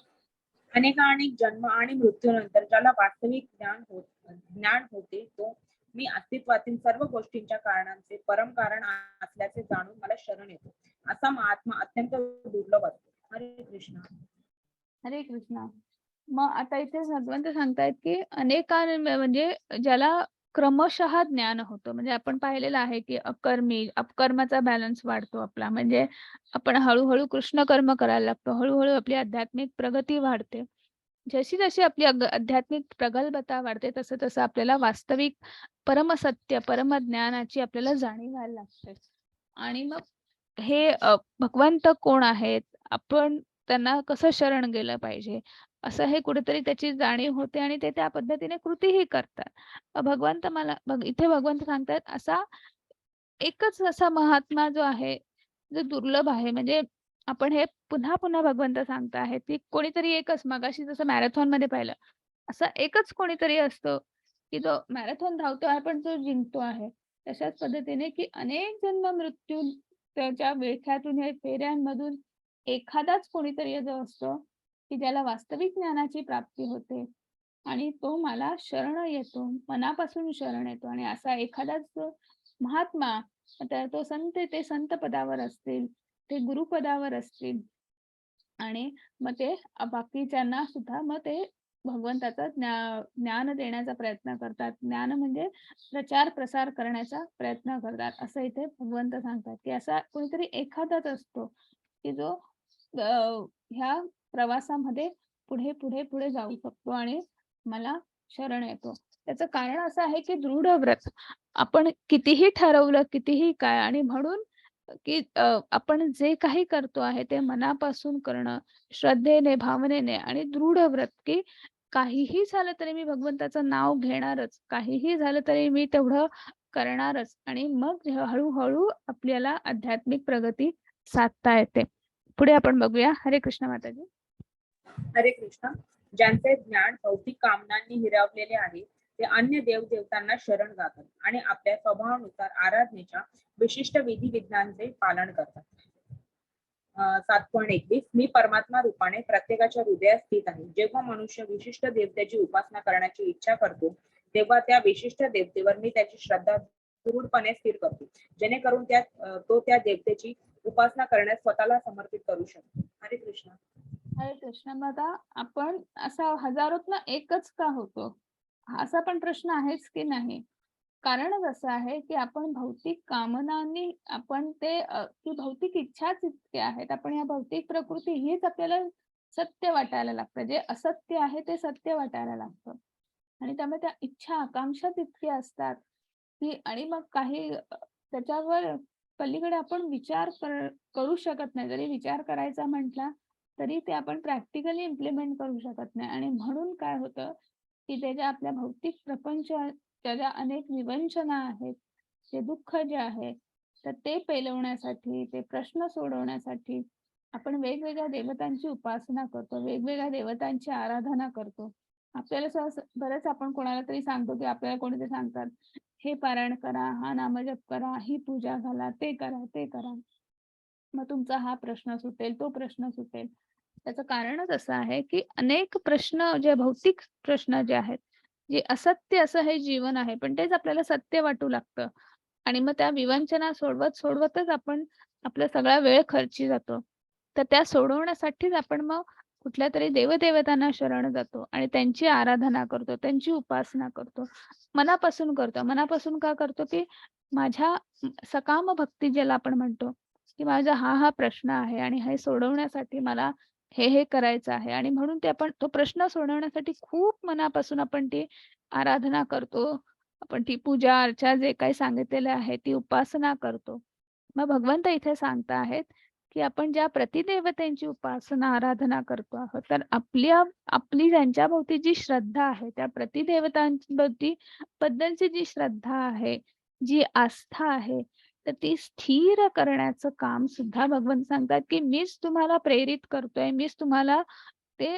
अनेकानेक जन्म आणि मृत्यूनंतर ज्याला वास्तविक ज्ञान होते तो मी अस्तित्वातील सर्व गोष्टींच्या कारणांचे परम कारण असल्याचे जाणून मला शरण येतो असा महात्मा अत्यंत दुर्लभ असतो. हरे कृष्ण. हरे कृष्ण. मग आता इथे भगवंत सांगतायत की म्हणजे ज्याला क्रमशः ज्ञान होतं, म्हणजे आपण पाहिलेलं आहे की अपकर्माचा बॅलन्स वाढतो आपला, म्हणजे आपण हळूहळू कृष्ण कर्म करायला लागतो, हळूहळू आपली आध्यात्मिक प्रगती वाढते. जशी जशी आपली आध्यात्मिक प्रगल्भता वाढते तसं तसं आपल्याला वास्तविक परमसत्य परमज्ञानाची आपल्याला जाणीव व्हायला लागते. आणि मग हे भगवंत कोण आहेत, आपण त्यांना कसं शरण गेलं पाहिजे असं हे कुठेतरी त्याची जाणीव होते आणि ते त्या पद्धतीने कृतीही करतात. इथे भगवंत सांगतात असा एकच असा महात्मा जो आहे, जो दुर्लभ आहे. म्हणजे आपण हे पुन्हा पुन्हा भगवंत सांगत आहेत की कोणीतरी एकच, मगाशी जसं मॅरेथॉन मध्ये पाहिलं, असं एकच कोणीतरी असतो की जो मॅरेथॉन धावतो आहे पण तो जिंकतो आहे. तशाच पद्धतीने की अनेक जन्म मृत्यू त्याच्या विळख्यातून हे फेऱ्यांमधून एखादाच कोणीतरी जो असतो की ज्याला वास्तविक ज्ञानाची प्राप्ती होते आणि तो मला शरण येतो, मनापासून शरण येतो. आणि असा एखादाच महात्मा, तो संत पदावर असतील, ते गुरुपदावर असतील आणि मग ते बाकीच्यांना सुद्धा मग ते भगवंताचा ज्ञान देण्याचा प्रयत्न करतात. ज्ञान म्हणजे प्रचार प्रसार करण्याचा प्रयत्न करतात असं इथे भगवंत सांगतात की असा कोणीतरी एखादाच असतो की जो ह्या प्रवासामध्ये पुढे पुढे पुढे जाऊ शकतो आणि मला शरण येतो. त्याचं कारण असं आहे की दृढ व्रत आपण कितीही ठरवलं, कितीही काय, आणि म्हणून की आपण जे काही करतो आहे ते मनापासून करणं, श्रद्धेने, भावनेने आणि दृढ व्रत की काहीही झालं तरी मी भगवंताचं नाव घेणारच, काहीही झालं तरी मी तेवढं करणारच. आणि मग हळूहळू आपल्याला आध्यात्मिक प्रगती साधता येते. पुढे आपण बघूया. हरे कृष्ण माताजी. हरे कृष्ण. ज्यांचे ज्ञान भौतिक कामनांनी हिरावलेले आहे ते अन्य देवदेवतांना शरण जातात आणि आपल्या स्वभावानुसार आराधनेच्या विशिष्ट विधी विधानांचे पालन करतात. 7.21 मी परमात्मा रूपाने प्रत्येकाच्या हृदयात स्थित आहे. जेव्हा मनुष्य विशिष्ट देवतेची उपासना करण्याची इच्छा करतो तेव्हा त्या विशिष्ट देवतेवर मी त्याची श्रद्धा दृढपणे स्थिर करतो, जेणेकरून तो त्या देवतेची उपासना करण्यास स्वतःला समर्पित करू शकतो. हरे कृष्ण. हरे कृष्ण. मग आता आपण असा हजारोतनं एकच का होतो, असा पण प्रश्न आहेच की नाही? कारणच असं आहे की आपण भौतिक कामनांनी आपण ते की भौतिक इच्छाच इतके आहेत. आपण या भौतिक प्रकृती हीच आपल्याला सत्य वाटायला लागतं. जे असत्य आहे ते सत्य वाटायला लागतं. आणि त्यामुळे त्या इच्छा आकांक्षा तितक्या असतात की आणि मग काही त्याच्यावर पलीकडे आपण विचार करू शकत नाही. जरी विचार करायचा म्हटला तरी ते आपण प्रॅक्टिकली इम्प्लिमेंट करू शकत नाही. आणि म्हणून काय होतं की त्याच्या आपल्या भौतिक प्रपंचाच्या ज्या अनेक विवंचना आहेत, ते दुःख जे आहे, तर ते पेलवण्यासाठी, ते प्रश्न सोडवण्यासाठी आपण वेगवेगळ्या देवतांची उपासना करतो, वेगवेगळ्या देवतांची आराधना करतो. आपल्याला बरंच आपण कोणाला तरी सांगतो की आपल्याला कोणीतरी सांगतात, हे पारायण करा, हा नामजप करा, ही पूजा घाला, ते करा, ते करा. मग तुमचा हा प्रश्न सुटेल, तो प्रश्न सुटेल. त्याचं कारणच असं आहे की अनेक प्रश्न जे भौतिक प्रश्न जे आहेत, जे असत्य असं हे जीवन आहे, पण तेच आपल्याला सत्य वाटू लागतं. आणि मग त्या विवंचना सोडवतच आपण आपला सगळा वेळ खर्ची जातो. तर त्या सोडवण्यासाठीच आपण मग कुठल्यातरी देवदेवतांना शरण जातो आणि त्यांची आराधना करतो, त्यांची उपासना करतो. मनापासून करतो. मनापासून का करतो की माझ्या सकाम भक्ती ज्याला आपण म्हणतो, की माझा हा प्रश्न आहे आणि हे सोडवण्यासाठी मला हे करायचं आहे. आणि म्हणून ते आपण तो प्रश्न सोडवण्यासाठी खूप मनापासून आपण ती आराधना करतो. आपण ती पूजा अर्चा जे काही सांगितलेलं आहे ती उपासना करतो. मग भगवंत इथे सांगता आहेत की आपण ज्या प्रतिदेवतेची उपासना आराधना करतो आहोत, तर आपली ज्यांच्याभोवती जी श्रद्धा आहे, त्या प्रतिदेवतांभोवती बद्दलची जी श्रद्धा आहे, जी आस्था आहे, तर ती स्थिर करण्याचं काम सुद्धा भगवंत सांगतात की मीच तुम्हाला प्रेरित करतोय, मीच तुम्हाला ते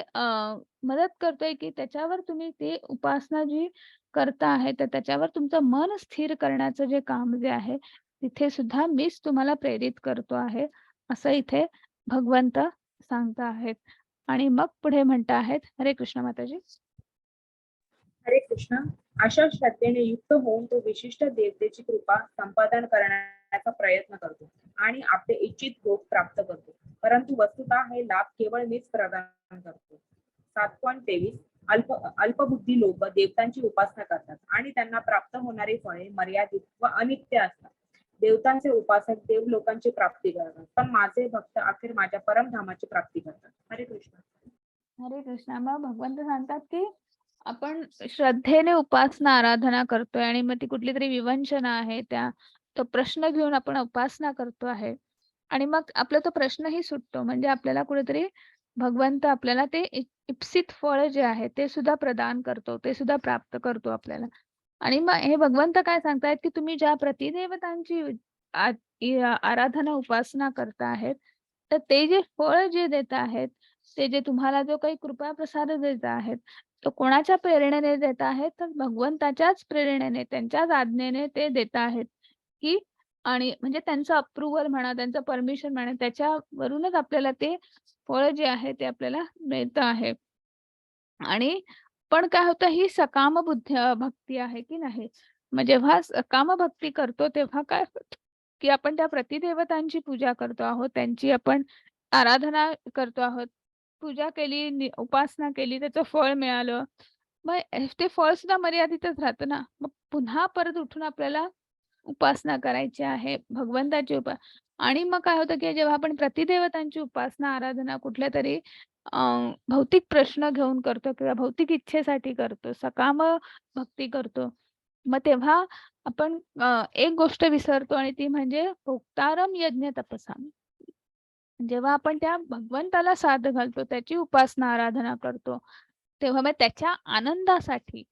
मदत करतोय की त्याच्यावर तुम्ही ते उपासना जी करता आहे, तर त्याच्यावर तुमचं मन स्थिर करण्याचं जे काम जे आहे, तिथे सुद्धा मीच तुम्हाला प्रेरित करतो आहे, असं इथे भगवंत सांगता आहेत. आणि मग पुढे म्हणता आहेत, हरे कृष्ण माताजी. हरे कृष्ण. अशा श्रद्धेने युक्त होऊन तो विशिष्ट देवतेची कृपा संपादन करण्याचा प्रयत्न करतो आणि आपले इच्छित भोग प्राप्त करतो. परंतु वस्तुतः हे लाभ केवळ मीच प्रदान करतो. 7.23 अल्पबुद्धी लोक देवतांची उपासना करतात आणि त्यांना प्राप्त होणारी फळे मर्यादित व अनित्य असतात. देवतांचे उपासक देवलोकांची प्राप्ती करतात, पण माझे भक्त अखेर माझ्या परमधामाची प्राप्ती करतात. हरे कृष्ण. हरे कृष्ण. मग भगवंत सांगतात की आपण श्रद्धेने उपासना आराधना करतोय आणि मग ती कुठली तरी विवंचना आहे, तो प्रश्न घेऊन आपण उपासना करतो आहे आणि मग आपला तो प्रश्नही सुटतो. म्हणजे आपल्याला कुठेतरी भगवंत आपल्याला ते इप्सित फळ जे आहे ते सुद्धा प्रदान करतो, ते सुद्धा प्राप्त करतो आपल्याला. आणि मग हे भगवंत काय सांगतायत की तुम्ही ज्या प्रतिदेवतांची आराधना उपासना करता आहेत, तर ते जे फळ जे देत आहेत, ते जे तुम्हाला जो काही कृपा प्रसाद देत आहेत, तो कोणाच्या प्रेरणेने देत आहेत, तर भगवंताच्याच प्रेरणेने, त्यांच्याच आज्ञेने ते देत आहेत की आणि म्हणजे त्यांचं अप्रूव्हल म्हणा, त्यांचं परमिशन म्हणा, त्याच्यावरूनच आपल्याला ते फळ जे आहे ते आपल्याला मिळतं आहे. आणि पण काय होतं, ही सकाम भक्ती आहे की नाही? मग जेव्हा सकाम भक्ती करतो तेव्हा काय होतं, की आपण त्या प्रतिदेवतांची पूजा करतो आहोत, त्यांची आपण आराधना करतो आहोत. पूजा केली, उपासना केली, त्याचं फळ मिळालं. मग ते फळ सुद्धा मर्यादितच राहतं ना. मग पुन्हा परत उठून आपल्याला उपासना करायची आहे, भगवंताची आणि मग काय होतं, की जेव्हा आपण प्रतिदेवतांची उपासना, आराधना कुठल्यातरी भौतिक प्रश्न घेऊन करतो किंवा भौतिक इच्छेसाठी करतो, सकाम भक्ती करतो. मग तेव्हा आपण एक गोष्ट विसरतो आणि ती म्हणजे भोक्तारम यज्ञ तपसा. जेव्हा आपण त्या भगवंताला साद घालतो, त्याची उपासना आराधना करतो, तेव्हा मग त्याच्या आनंदासाठी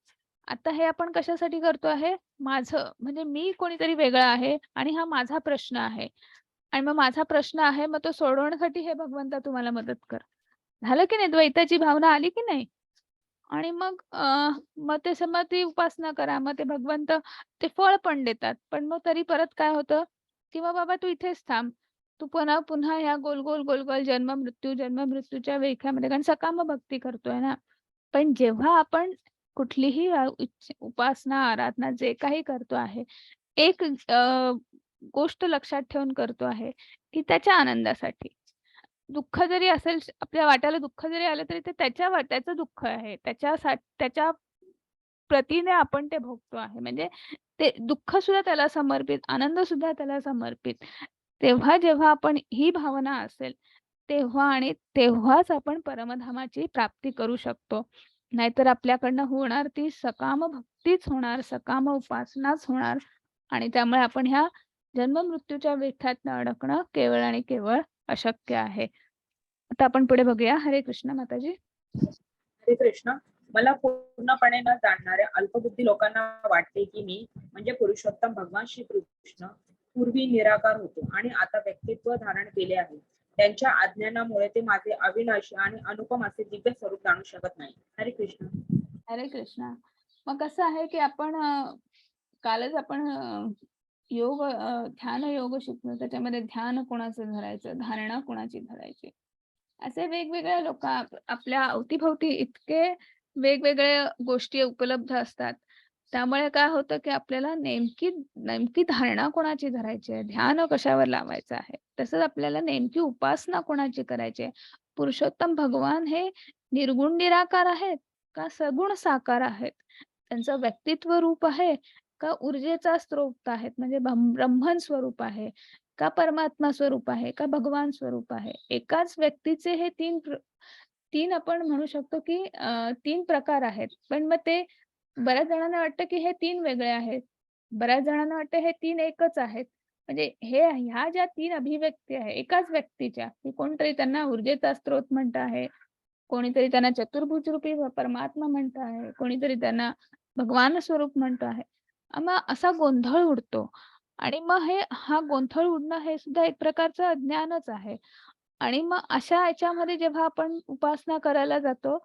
आता हे आपण कशासाठी करतो आहे? माझं म्हणजे मी कोणीतरी वेगळं आहे आणि हा माझा प्रश्न आहे. आणि मग माझा प्रश्न आहे, मग तो सोडवण्यासाठी हे भगवंता तुम्हाला मदत कर. झालं की नाही? द्वैताची भावना आली की नाही? आणि मग ते समाधी उपासना करा. मग ते भगवंत ते फळ पण देतात. पण मग तरी परत काय होतं, की मग बाबा तू इथेच थांब. तू पुन्हा पुन्हा ह्या गोल-गोल, गोल-गोल जन्म-मृत्यूच्या वेख्यामध्ये कारण सकाम भक्ती करतोय ना. पण जेव्हा आपण कुठलीही उपासना, आराधना जे काही करतो आहे, एक गोष्ट लक्षात ठेवून करतो आहे, की त्याच्या आनंदासाठी. दुःख जरी असेल, आपल्या वाट्याला दुःख जरी आलं तरी ते त्याचं दुःख आहे. त्याच्या प्रतीने आपण ते भोगतो आहे. म्हणजे ते दुःख सुद्धा त्याला समर्पित, आनंद सुद्धा त्याला समर्पित. जेव्हा आपण ही भावना असेल, तेव्हाच आपण परमधामाची प्राप्ती करू शकतो. नाहीतर आपल्याकडनं होणार ती सकाम भक्तीच होणार, सकाम उपासनाच होणार आणि त्यामुळे आपण ह्या जन्म-मृत्यूच्या वेथातनं अडकणं केवळ आणि केवळ अशक्य आहे. आता आपण पुढे बघूया. हरे कृष्ण माताजी. हरे कृष्ण. मला पूर्णपणे न जाणणाऱ्या अल्पबुद्धी लोकांना वाटते की मी म्हणजे पुरुषोत्तम भगवान श्रीकृष्ण पूर्वी निराकार होतो आणि आता व्यक्तित्व धारण केले आहे. त्यांच्या अज्ञानामुळे ते माझे अविनाशी आणि अनुपम असे दिव्य स्वरूप जाणू शकत नाही. हरे कृष्ण. हरे कृष्ण. मग कसं आहे की कालच आपण ध्यान योग शिकलो. त्याच्यामध्ये ध्यान कोणाचं धरायचं, धारणा कोणाची धरायची. असे वेगवेगळे लोक आपल्या अवतीभोवती इतके वेगवेगळ्या गोष्टी उपलब्ध असतात. त्यामुळे काय होतं की आपल्याला नेमकी धारणा कोणाची धरायची आहे, ध्यान कशावर लावायचं आहे. तसंच आपल्याला नेमकी उपासना कोणाची करायची आहे. पुरुषोत्तम भगवान हे निर्गुण निराकार आहेत का सगुण साकार आहेत? त्यांचं व्यक्तित्व रूप आहे का ऊर्जेचा स्रोत आहेत म्हणजे ब्रह्मन स्वरूप आहे का परमात्मा स्वरूप आहे का भगवान स्वरूप आहे? एकाच व्यक्तीचे हे तीन आपण म्हणू शकतो की 3 प्रकार आहेत. पण मग ते बऱ्याच जणांना वाटतं की हे 3 वेगळे आहेत. बऱ्याच जणांना वाटतं हे 3 एकच आहेत. म्हणजे ह्या ज्या 3 अभिव्यक्ती आहे एकाच व्यक्तीच्या, की कोणतरी त्यांना ऊर्जेचा स्रोत म्हणत आहे, कोणीतरी त्यांना चतुर्भुज रूपी परमात्मा म्हणत आहे, कोणीतरी त्यांना भगवान स्वरूप म्हणत आहे. मग असा गोंधळ उडतो आणि मग हा गोंधळ उडणं हे सुद्धा एक प्रकारचं अज्ञानच आहे. आणि मग अशा ह्याच्यामध्ये जेव्हा आपण उपासना करायला जातो,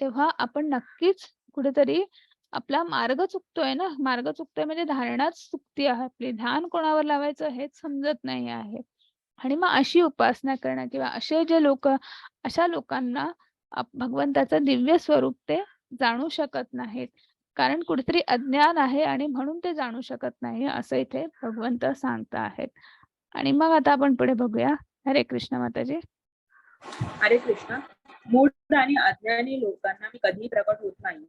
तेव्हा आपण नक्कीच कुठेतरी आपला मार्ग चुकतोय ना. मार्ग चुकतोय म्हणजे धारणाच चुकती आहे आपली. ध्यान कोणावर लावायचं हेच समजत नाही आहे. आणि मग अशी उपासना करणं किंवा अशा लोकांना भगवंताचं दिव्य स्वरूप ते जाणू शकत नाहीत. कारण कुठेतरी अज्ञान आहे आणि म्हणून ते जाणू शकत नाही असं इथे भगवंत सांगत आहेत. आणि मग आता आपण पुढे बघूया. हरे कृष्ण माताजी. हरे कृष्ण. मूढ आणि अज्ञानी लोकांना मी कधीही प्रकट होत नाही.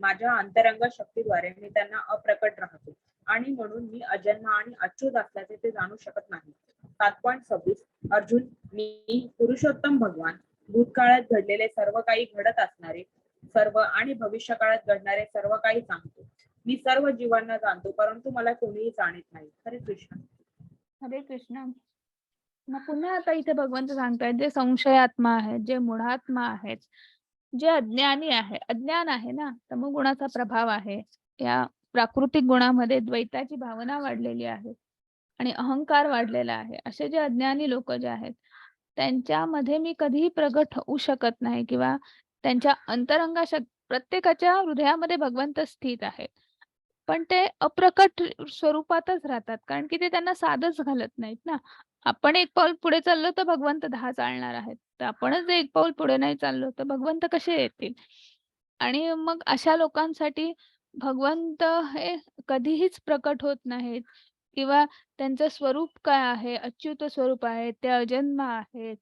माझ्या अंतरंग शक्तीद्वारे मी त्यांना अप्रकट राहतो आणि म्हणून मी अजन्मा आणि अच्युत असल्याचे ते जाणू शकत नाही. 7.26 अर्जुन, मी पुरुषोत्तम भगवान भूतकाळात घडलेले सर्व काही घडत असणारे सर्व आणि भविष्य काळात घडणारे सर्व काही सांगतो. मी सर्व जीवांना जाणतो परंतु मला कोणीही जाणत नाही. हरे कृष्ण. हरे कृष्ण. मग पुन्हा आता इथे भगवंत सांगतायत जे संशयात्मा आहेत, जे मूढात्मा आहेत, जे अज्ञान आहे ना, तमो गुणाचा प्रभाव आहे. या प्राकृतिक गुणामध्ये द्वैताची भावना वाढलेली आहे आणि अहंकार वाढलेला आहे. असे जे अज्ञानी लोक जे आहेत, त्यांच्यामध्ये मी कधीही प्रगट होऊ शकत नाही किंवा त्यांच्या प्रत्येकाच्या हृदयामध्ये भगवंत स्थित आहेत. पण ते अप्रकट स्वरूपातच राहतात कारण की ते त्यांना साधच घालत नाहीत ना. आपण एक पाऊल पुढे चाललो तर भगवंत 10 चालणार आहेत. तर आपणच एक पाऊल पुढे नाही चाललो तर भगवंत कसे येतील? आणि मग अशा लोकांसाठी भगवंत हे कधीहीच प्रकट होत नाहीत किंवा त्यांचं स्वरूप काय आहे, अच्युत स्वरूप आहे, ते अजन्म आहेत.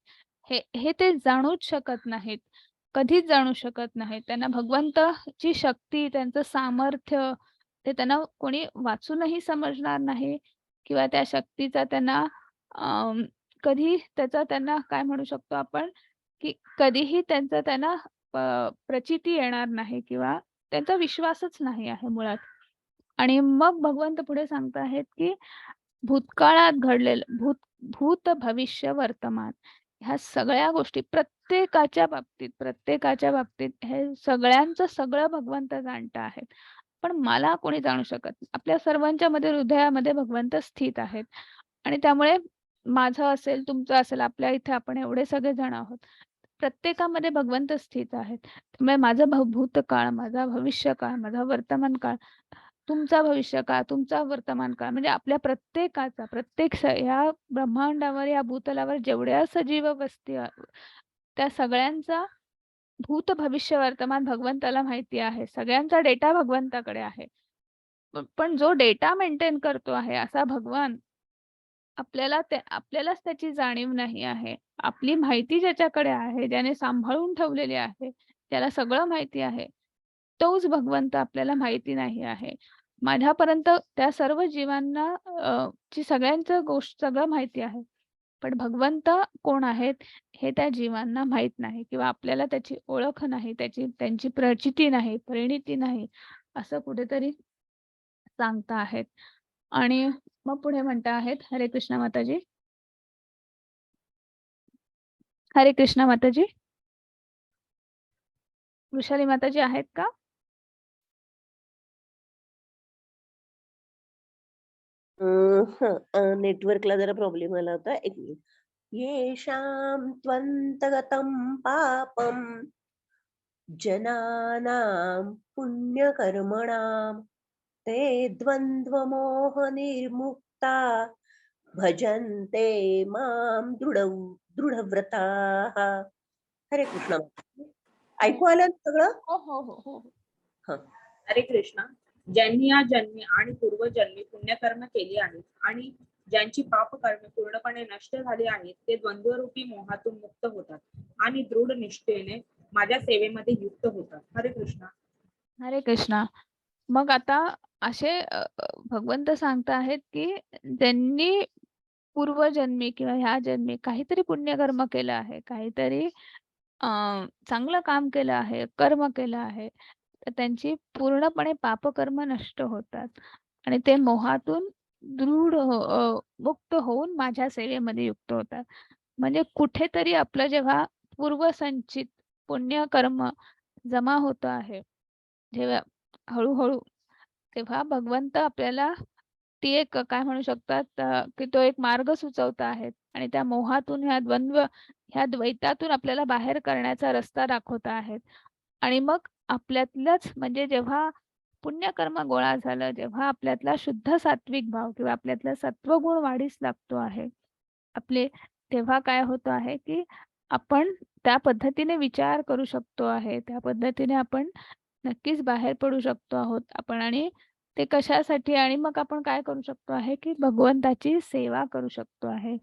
हे ते जाणूच शकत नाहीत. कधीच जाणू शकत नाहीत. त्यांना भगवंताची शक्ती, त्यांचं सामर्थ्य ते त्यांना कोणी वाचूनही समजणार नाही किंवा त्या शक्तीचा त्यांना कधी त्याचा त्यांना काय म्हणू शकतो आपण, की कधीही त्यांना प्रचिती येणार नाही किंवा त्यांचा विश्वासच नाही आहे मुळात. आणि मग भगवंत पुढे सांगत आहेत, की भूतकाळात घडलेलं भूत, भविष्य, वर्तमान ह्या सगळ्या गोष्टी प्रत्येकाच्या बाबतीत हे सगळ्यांचं सगळं भगवंत जाणता आहेत. पण मला कोणी जाणू शकत नाही. आपल्या सर्वांच्या हृदयामध्ये भगवंत स्थित आहेत आणि त्यामुळे माझं असेल, तुमचं असेल, आपल्या इथे आपण एवढे सगळे जण आहोत. प्रत्येकामध्ये भगवंत स्थित आहेत. त्यामुळे माझं भूतकाळ, माझा भविष्यकाळ, माझा वर्तमान काळ, तुमचा भविष्यकाळ, तुमचा वर्तमान काळ म्हणजे आपल्या प्रत्येकाचा ह्या ब्रह्मांडावर, या भूतलावर जेवढ्या सजीव वस्ती त्या सगळ्यांचा भूत, भविष्य, वर्तमान भगवंताला माहिती आहे. सगळ्यांचा डेटा भगवंताकडे आहे. पण जो डेटा मेंटेन करतो आहे असा भगवान आपल्यालाच त्याची जाणीव नाही आहे. आपली माहिती ज्याच्याकडे आहे, ज्याने सांभाळून ठेवलेली आहे, त्याला सगळं माहिती आहे, तोच भगवंत आपल्याला माहिती नाही आहे. माझ्यापर्यंत त्या सर्व जीवांना ची सगळं माहिती आहे. पण भगवंत कोण आहेत हे त्या जीवांना माहित नाही किंवा आपल्याला त्याची ओळख नाही, त्यांची प्रचिती नाही, परिणिती नाही, असं कुठेतरी सांगता आहेत. आणि मग पुढे म्हणता आहेत, हरे कृष्ण माताजी. हरे कृष्ण माताजी. वृषाली माताजी आहेत का? नेटवर्कला जरा प्रॉब्लेम आला होता. एक मिनिट. येषां त्वन्तगतं पापं जनानां पुण्यकर्मणां ते द्वन्द्वमोहनिर्मुक्ता भजन्ते मां दृढव्रताः. हरे कृष्ण. ऐकू आलं ना सगळं? हो हो हो हो. हं. हरे कृष्णा. ज्यांनी या जन्मी आणि पूर्वजन्मी पुण्यकर्म केली आहेत आणि ज्यांची पापकर्मे पूर्णपणे नष्ट झाली आहेत ते द्वंद्वरूपी मोहातून मुक्त होतात आणि दृढ निष्ठेने माझ्या सेवेमध्ये युक्त होतात. हरे कृष्णा. हरे कृष्णा. मग आता असे भगवंत सांगत आहेत की ज्यांनी पूर्वजन्मी किंवा ह्या जन्मी काहीतरी पुण्यकर्म केलं आहे, काहीतरी चांगलं काम केलं आहे, कर्म केलं आहे, तर त्यांची पूर्णपणे पापकर्म नष्ट होतात आणि ते मोहातून मुक्त होऊन माझ्या सेवेमध्ये युक्त होतात. म्हणजे कुठेतरी आपलं जेव्हा पूर्वसंचित पुण्यकर्म जमा होत आहे, जेव्हा हळूहळू, तेव्हा भगवंत आपल्याला ती एक काय म्हणू शकतात की तो एक मार्ग सुचवत आहेत आणि त्या मोहातून, ह्या द्वैतातून आपल्याला बाहेर करण्याचा रस्ता दाखवत आहेत. आणि मग आपल्यातलंच म्हणजे जेव्हा पुण्यकर्म गोळा झालं, जेव्हा आपल्यातला शुद्ध सात्विक भाव किंवा आपल्यातला सत्वगुण वाढीस लागतो आहे आपले, तेव्हा काय होतं आहे की आपण त्या पद्धतीने विचार करू शकतो आहे, त्या पद्धतीने आपण नक्कीच बाहेर पडू शकतो आहोत आपण. आणि ते कशासाठी, आणि मग आपण काय करू शकतो आहे की भगवंताची सेवा करू शकतो आहे.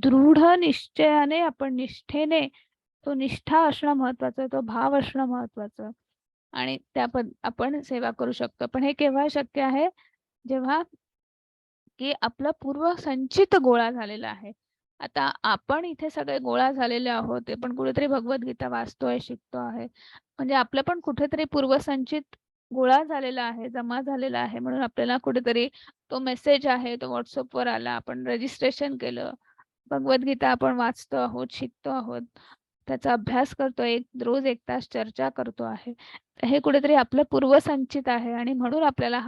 दृढ निश्चयाने, आपण निष्ठेने, तो निष्ठा असणं महत्वाचं, तो भाव असणं महत्वाचं आणि आपण सेवा करू शकतो. पण हे केव्हा शक्य आहे, जेव्हा की आपला पूर्व संचित गोळा झालेला आहे. आता आपण इथे सगळे गोळा झालेले आहोत, ते पण कुठेतरी भगवद्गीता वाचतोय, शिकतो आहे, म्हणजे आपलं पण कुठेतरी पूर्वसंचित गोळा झालेला आहे, जमा झालेला आहे. म्हणून आपल्याला कुठेतरी तो मेसेज आहे, तो व्हॉट्सअपवर आला, आपण रजिस्ट्रेशन केलं, भगवद्गीता आपण वाचतो आहोत, शिकतो आहोत, त्याचा अभ्यास करतोय, रोज 1 तास चर्चा करतो आहे. हे कुठेतरी आपलं पूर्वसंचित आहे आणि म्हणून आपल्याला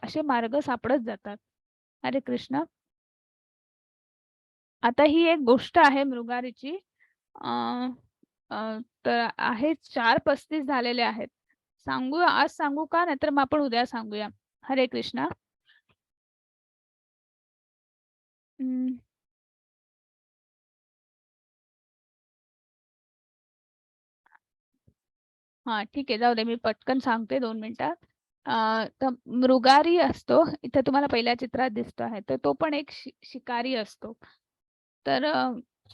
असे मार्ग सापडत जातात. हरे कृष्ण. आता ही एक गोष्ट आहे मृगारीची. अ, अ, तर आहे 4:35 झालेले आहेत. आज सांगू का, नाहीतर मग आपण उद्या सांगूया. हरे कृष्ण. हा ठीक आहे, जाऊ दे, मी पटकन सांगते 2 मिनिटात. तर मृगारी असतो, इथे तुम्हाला पहिल्या चित्रात दिसतो आहे, तर तो पण एक शिकारी असतो. तर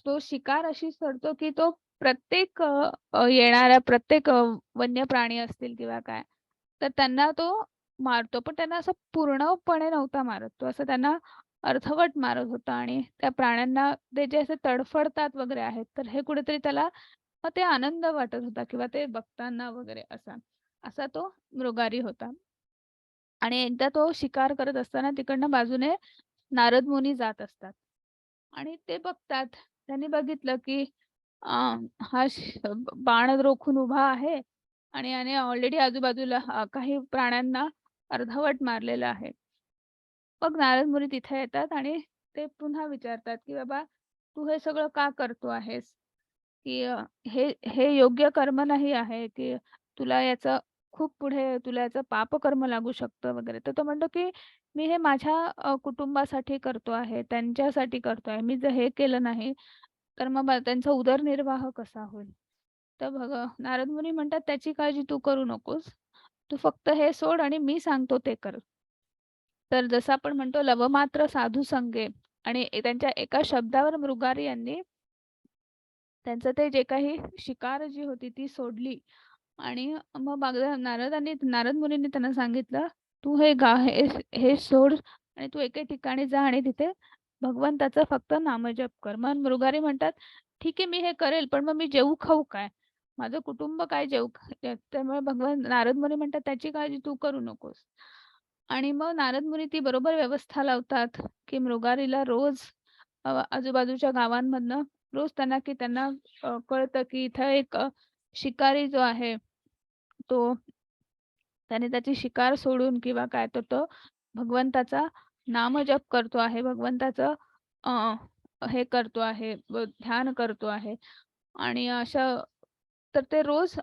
तो शिकार अशी करतो की तो प्रत्येक येणाऱ्या प्रत्येक वन्य प्राणी असतील किंवा काय, तर त्यांना तो मारतो. पण त्यांना असं पूर्णपणे नव्हता मारत, तो असं त्यांना अर्धवट मारत होता. आणि त्या प्राण्यांना ते जे असे तडफडतात वगैरे आहेत, तर हे कुठेतरी त्याला मग ते आनंद वाटत होता किंवा ते बघताना वगैरे असा तो मृगारी होता. आणि एकदा तो शिकार करत असताना तिकडनं बाजूने नारद मुनी जात असतात आणि ते बघतात. त्यांनी बघितलं की बाण रोखून उभा आहे आणि याने ऑलरेडी आजूबाजूला काही प्राण्यांना अर्धवट मारलेलं आहे. मग नारद मुनी तिथे येतात आणि ते पुन्हा विचारतात की बाबा, तू हे सगळं का करतो आहेस? की हे हे योग्य कर्म नाही आहे, की तुला याचं खूप पुढे तुला याचं पापकर्म लागू शकतं वगैरे. तर तो म्हणतो, की मी हे माझ्या कुटुंबासाठी करतो आहे, त्यांच्यासाठी करतो आहे. मी जर हे केलं नाही, तर मग त्यांचा उदरनिर्वाह कसा होईल? तर नारद मुनी म्हणतात, "त्याची काळजी तू करू नकोस. तू फक्त हे सोड आणि मी सांगतो ते कर." तर जसं आपण म्हणतो, "लवमात्र साधू संगे" आणि त्यांच्या एका शब्दावर मृगारी यांनी त्यांचं ते जे काही शिकार जी होती ती सोडली आणि मग नारद मुनींनी त्यांना सांगितलं, "तू हे सोड आणि तू एके ठिकाणी जा आणि तिथे भगवंताचं फक्त नामजप कर." मग मृगारी म्हणतात, "ठीक आहे, मी हे करेल, पण मग मी जेवू खाऊ काय? माझं कुटुंब काय जेवू त्यामुळे नारद मुनी म्हणतात, "त्याची काळजी तू करू नकोस." आणि मग नारद मुनी ती बरोबर व्यवस्था लावतात, की मृगारीला रोज आजूबाजूच्या गावांमधनं रोज त्यांना कळतं, की इथं एक शिकारी जो आहे तो त्याने त्याची शिकार सोडून किंवा काय तर तो भगवंताचा नामजप करतो आहे. भगवंताचं अ, हे करतो आहे, ध्यान करतो आहे आणि तर ते रोज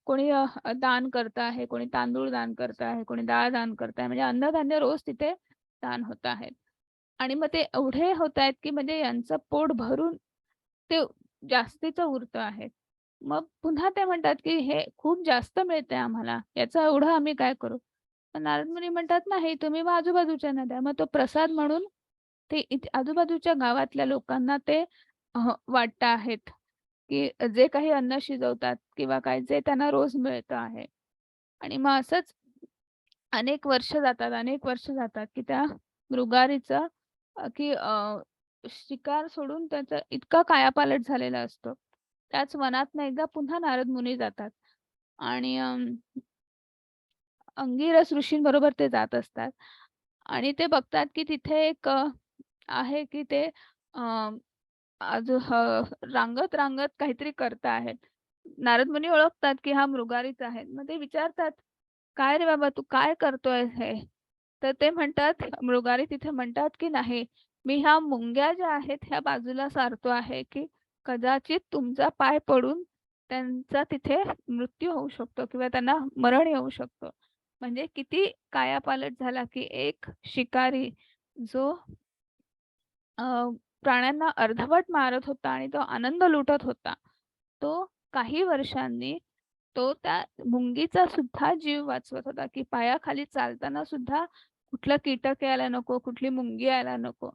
कोणी दान करत आहे, कोणी तांदूळ दान करत आहे, कोणी डाळ दान करत आहे. म्हणजे अन्नधान्य रोज तिथे दान होत आहेत. आणि मग ते एवढे होत आहेत, की म्हणजे यांचं पोट भरून ते जास्तीचं उरतं आहे. मग पुन्हा ते म्हणतात, की "हे खूप जास्त मिळतंय आम्हाला, याचं एवढं आम्ही काय करू?" मग नारद मुनी म्हणतात, "नाही, तुम्ही मग आजूबाजूच्यांना द्या." मग तो प्रसाद म्हणून ते आजूबाजूच्या गावातल्या लोकांना ते वाटत आहेत, की जे काही अन्न शिजवतात किंवा काय जे त्यांना रोज मिळतं आहे. आणि मग असंच अनेक वर्ष जातात, की त्या मृगारीचं शिकार सोडून त्याचा इतका कायापालट झालेला असतो. त्याच वनातनं एकदा पुन्हा नारद मुनी जातात आणि अंगिरस ऋषींबरोबर ते जात असतात आणि ते बघतात, की तिथे एक आहे, की ते अ, रांगत काहीतरी करत आहेत. नारद मुनी ओळखतात, की हा मृगारीच आहे. मग ते विचारतात, "काय रे बाबा, तू काय करतोय हे?" तर ते म्हणतात, मृगारी तिथे म्हणतात, की "नाही, मी ह्या मुंग्या ज्या आहेत ह्या बाजूला सारतो आहे, की कदाचित तुमचा पाय पडून त्यांचा तिथे मृत्यू होऊ शकतो किंवा त्यांना मरण येऊ शकतं." म्हणजे किती कायापालट झाला, की एक शिकारी जो अ, प्राण्यांना अर्धवट मारत होता आणि तो आनंद लुटत होता. तो काही वर्षांनी तो त्या मुंगीचा सुद्धा जीव वाचवत होता, की पायाखाली चालताना सुद्धा कुठलं कीटक यायला नको, कुठली मुंगी यायला नको.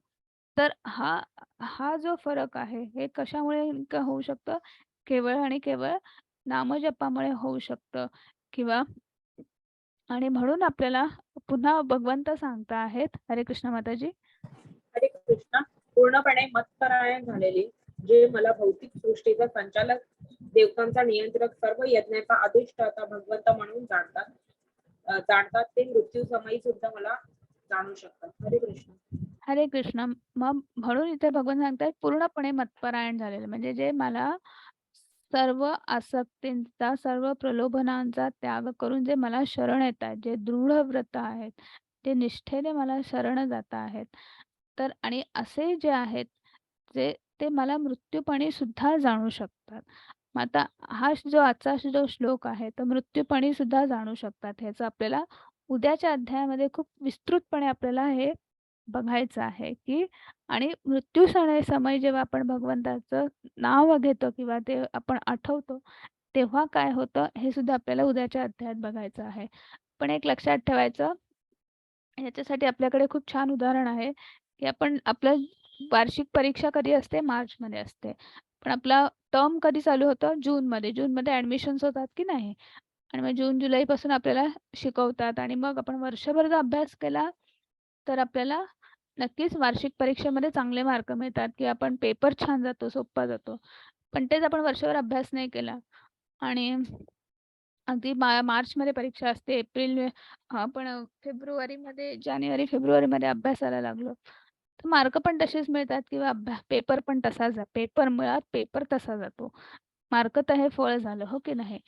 तर हा जो फरक आहे, हे कशामुळे नेमकं होऊ शकतं? केवळ आणि केवळ नामजपामुळे होऊ शकतं किंवा आणि म्हणून आपल्याला पुन्हा भगवंत सांगता आहेत. हरे कृष्ण माताजी. हरे कृष्ण. पूर्णपणे मतपरायण झालेले जे मला भौतिक सृष्टीचा संचालक, देवतांचा नियंत्रक, सर्व यज्ञाचा अधिष्ठाता भगवंत म्हणून जाणतात ते मृत्यू समयी सुद्धा मला जाणू शकतात. हरे कृष्ण. हरे कृष्ण. मग म्हणून इथे भगवान सांगतायत पूर्णपणे मतपरायण झालेले म्हणजे जे मला सर्व आसक्तींचा, सर्व प्रलोभनांचा त्याग करून जे मला शरण येत आहेत, जे दृढ व्रत आहेत, ते निष्ठेने मला शरण जात आहेत. तर आणि असे जे आहेत, ते मला मृत्यूपणी सुद्धा जाणू शकतात. मग आता आजचा जो श्लोक आहे, तो मृत्यूपणी सुद्धा जाणू शकतात. ह्याचं आपल्याला उद्याच्या अध्यायामध्ये खूप विस्तृतपणे आपल्याला हे बघायचं आहे, की आणि मृत्यू समय जेव्हा आपण भगवंताचं नाव घेतो किंवा ते आपण आठवतो, तेव्हा काय होतं हे सुद्धा आपल्याला उद्याच्या अध्यायात बघायचं आहे. पण एक लक्षात ठेवायचं, ह्याच्यासाठी आपल्याकडे खूप छान उदाहरण आहे, की आपलं वार्षिक परीक्षा कधी असते? मार्चमध्ये असते. पण आपला टर्म कधी चालू होतं? जूनमध्ये. जूनमध्ये ॲडमिशन्स होतात की नाही? आणि मग जून, जुलैपासून आपल्याला शिकवतात आणि मग आपण वर्षभर जर अभ्यास केला, तर आपल्याला नक्कीच वार्षिक परीक्षेमध्ये चांगले मार्क मिळतात, की आपण पेपर छान जातो, सोप्पा जातो. पण तेच आपण वर्षभर अभ्यास नाही केला आणि अगदी मार्चमध्ये परीक्षा असते, आपण जानेवारी, फेब्रुवारीमध्ये अभ्यासाला लागलो, तर मार्क पण तसेच मिळतात किंवा पेपर तसा जातो. मार्क तर हे फळ झालं, हो की नाही?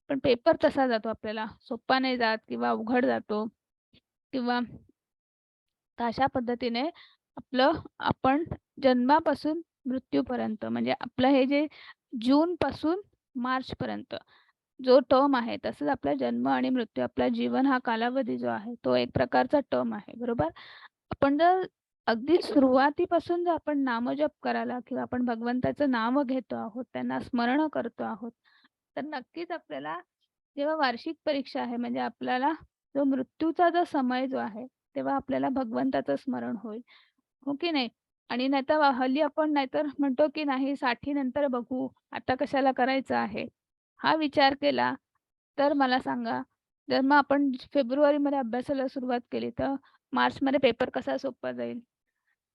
पण पेपर तसा जातो आपल्याला, सोप्पा नाही जात किंवा अवघड जातो किंवा तर अशा पद्धतीने आपण जन्मापासून मृत्यूपर्यंत म्हणजे आपलं हे जे जून पासून मार्च पर्यंत जो टर्म आहे, तसंच आपला जन्म आणि मृत्यू, आपला जीवन हा कालावधी जो आहे तो एक प्रकारचा टर्म आहे, बरोबर. आपण जर अगदी सुरुवातीपासून जर आपण नामजप करायला किंवा आपण भगवंताचं नाव घेतो आहोत, त्यांना स्मरण करतो आहोत, तर नक्कीच आपल्याला जेव्हा वार्षिक परीक्षा आहे, म्हणजे आपल्याला जो मृत्यूचा जो समय जो आहे, तेव्हा आपल्याला भगवंताचं स्मरण होईल, हो की नाही. आणि नाहीतर हल्ली आपण नाहीतर म्हणतो की नाही 60 नंतर बघू, आता कशाला करायचं आहे. हा विचार केला तर मला सांगा, जर मग आपण फेब्रुवारीमध्ये अभ्यासाला सुरुवात केली, तर मार्चमध्ये पेपर कसा सोपा जाईल?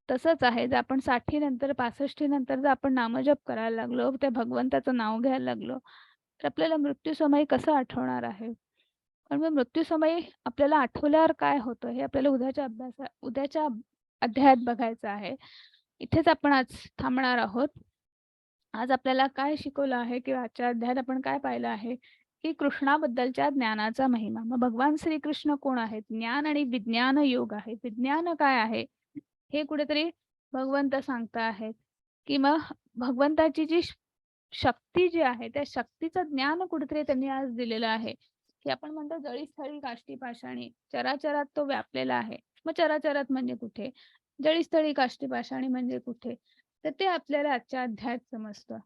तसंच आहे, जर आपण 60 नंतर 65 नंतर जर आपण नामजप करायला लागलो, त्या भगवंताचं नाव घ्यायला लागलो, तर आपल्याला मृत्यूसमयी कसं आठवणार आहे? पण मग मृत्यूसमयी आपल्याला आठवल्यावर काय होतं, हे आपल्याला उद्याच्या अध्यायात बघायचं आहे. इथेच आपण आज थांबणार आहोत. आज आपल्याला काय शिकवलं आहे किंवा आजच्या अध्यायात आपण काय पाहिलं आहे, की कृष्णाबद्दलच्या ज्ञानाचा महिमा. मग भगवान श्रीकृष्ण कोण आहेत? ज्ञान आणि विज्ञान योग आहे. विज्ञान काय आहे? हे कुठेतरी भगवंत सांगत आहेत, की मग भगवंताची जी शक्ती जी आहे, त्या शक्तीचं ज्ञान कुठेतरी त्यांनी आज दिलेलं आहे, की आपण म्हणतो जळी स्थळी काष्टी पाषाणी, चराचरात तो व्यापलेला आहे. मग चराचरात म्हणजे कुठे? जळी स्थळी काष्टी पाषाणी म्हणजे कुठे? तर ते आपल्याला आजच्या अध्यायात समजतं.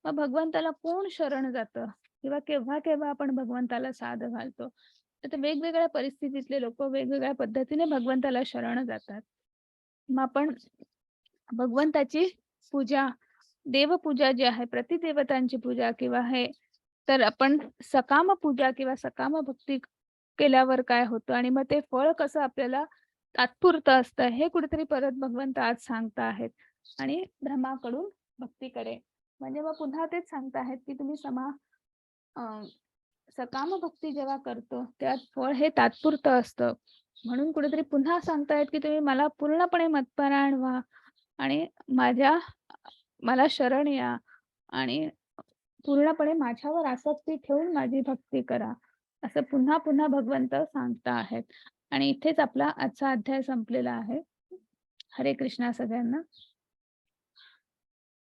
मग भगवंताला कोण शरण जातं किंवा केव्हा केव्हा आपण भगवंताला साद घालतो, तर ते वेगवेगळ्या परिस्थितीतले लोक वेगवेगळ्या पद्धतीने भगवंताला शरण जातात. मग आपण भगवंताची पूजा, देवपूजा जी आहे, प्रतिदेवतांची पूजा किंवा हे, तर आपण सकाम पूजा किंवा सकाम भक्ती केल्यावर काय होतं आणि मग ते फळ कसं आपल्याला तात्पुरतं असतं, हे कुठेतरी परत भगवंत आज सांगता आहेत. आणि ब्रह्माकडून भक्तीकडे, म्हणजे मग पुन्हा तेच सांगता आहेत, की तुम्ही सकाम भक्ती जेव्हा करतो, त्यात फळ हे तात्पुरतं असतं. म्हणून कुठेतरी पुन्हा सांगतायत, की तुम्ही मला पूर्णपणे मतपरायण व्हा आणि मला शरण या आणि पूर्णपणे माझ्यावर आसक्ती ठेवून माझी भक्ती करा. असं पुन्हा पुन्हा भगवंत सांगता आहेत. आणि इथेच आपला आजचा अध्याय संपलेला आहे. हरे कृष्णा सगळ्यांना.